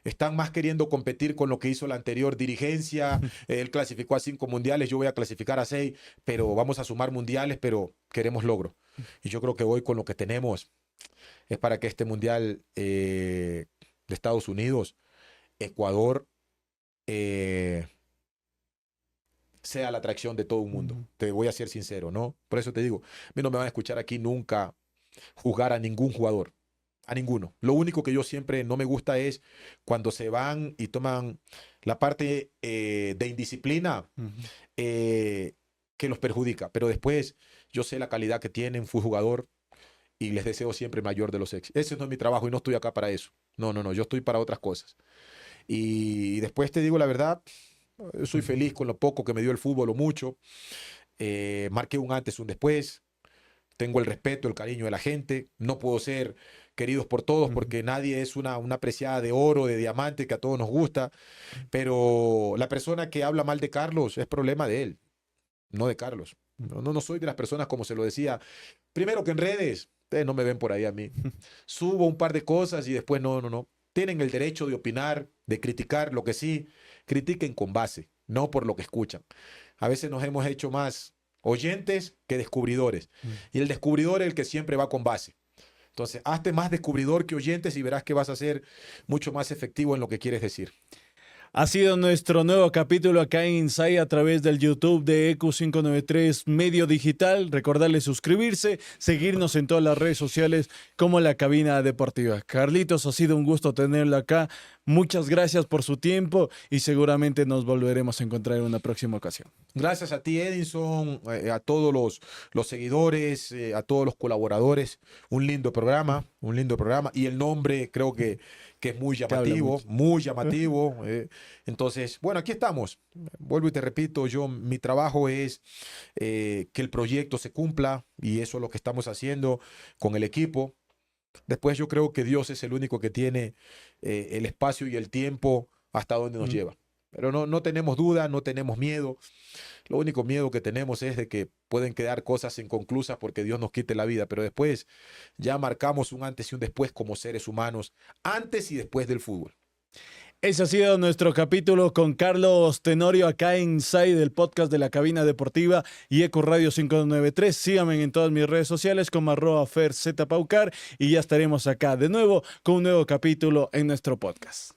Están más queriendo competir con lo que hizo la anterior dirigencia. Él clasificó a 5 mundiales, yo voy a clasificar a 6, pero vamos a sumar mundiales, pero queremos logro. Y yo creo que hoy con lo que tenemos es para que este mundial de Estados Unidos, Ecuador, sea la atracción de todo el mundo. Te voy a ser sincero, ¿no? Por eso te digo, a mí no me van a escuchar aquí nunca juzgar a ningún jugador. A ninguno. Lo único que yo siempre no me gusta es cuando se van y toman la parte de indisciplina que los perjudica. Pero después yo sé la calidad que tienen, fui jugador y les deseo siempre mayor de los éxitos. Ese no es mi trabajo y no estoy acá para eso. No, yo estoy para otras cosas. Y después te digo la verdad, yo soy feliz con lo poco que me dio el fútbol o mucho. Marqué un antes, un después. Tengo el respeto, el cariño de la gente. No puedo ser queridos por todos porque nadie es una apreciada de oro, de diamante, que a todos nos gusta. Pero la persona que habla mal de Carlos es problema de él, no de Carlos. No soy de las personas, como se lo decía, primero que en redes, ustedes no me ven por ahí a mí. Subo un par de cosas y después no. Tienen el derecho de opinar, de criticar, lo que sí, critiquen con base, no por lo que escuchan. A veces nos hemos hecho más oyentes que descubridores. Y el descubridor es el que siempre va con base. Entonces, hazte más descubridor que oyentes y verás que vas a ser mucho más efectivo en lo que quieres decir. Ha sido nuestro nuevo capítulo acá en Inside a través del YouTube de EQ593 Medio Digital. Recordarles suscribirse, seguirnos en todas las redes sociales como La Cabina Deportiva. Carlitos, ha sido un gusto tenerlo acá. Muchas gracias por su tiempo y seguramente nos volveremos a encontrar en una próxima ocasión. Gracias a ti, Edinson, a todos los seguidores, a todos los colaboradores. Un lindo programa. Y el nombre creo que es muy llamativo. Entonces, bueno, aquí estamos. Vuelvo y te repito, mi trabajo es que el proyecto se cumpla y eso es lo que estamos haciendo con el equipo. Después yo creo que Dios es el único que tiene el espacio y el tiempo hasta donde nos lleva. Pero no tenemos duda, no tenemos miedo. Lo único miedo que tenemos es de que pueden quedar cosas inconclusas porque Dios nos quite la vida. Pero después ya marcamos un antes y un después como seres humanos, antes y después del fútbol. Ese ha sido nuestro capítulo con Carlos Tenorio acá en Inside, el podcast de La Cabina Deportiva y EQ Radio 593. Síganme en todas mis redes sociales como @FerZPaucar y ya estaremos acá de nuevo con un nuevo capítulo en nuestro podcast.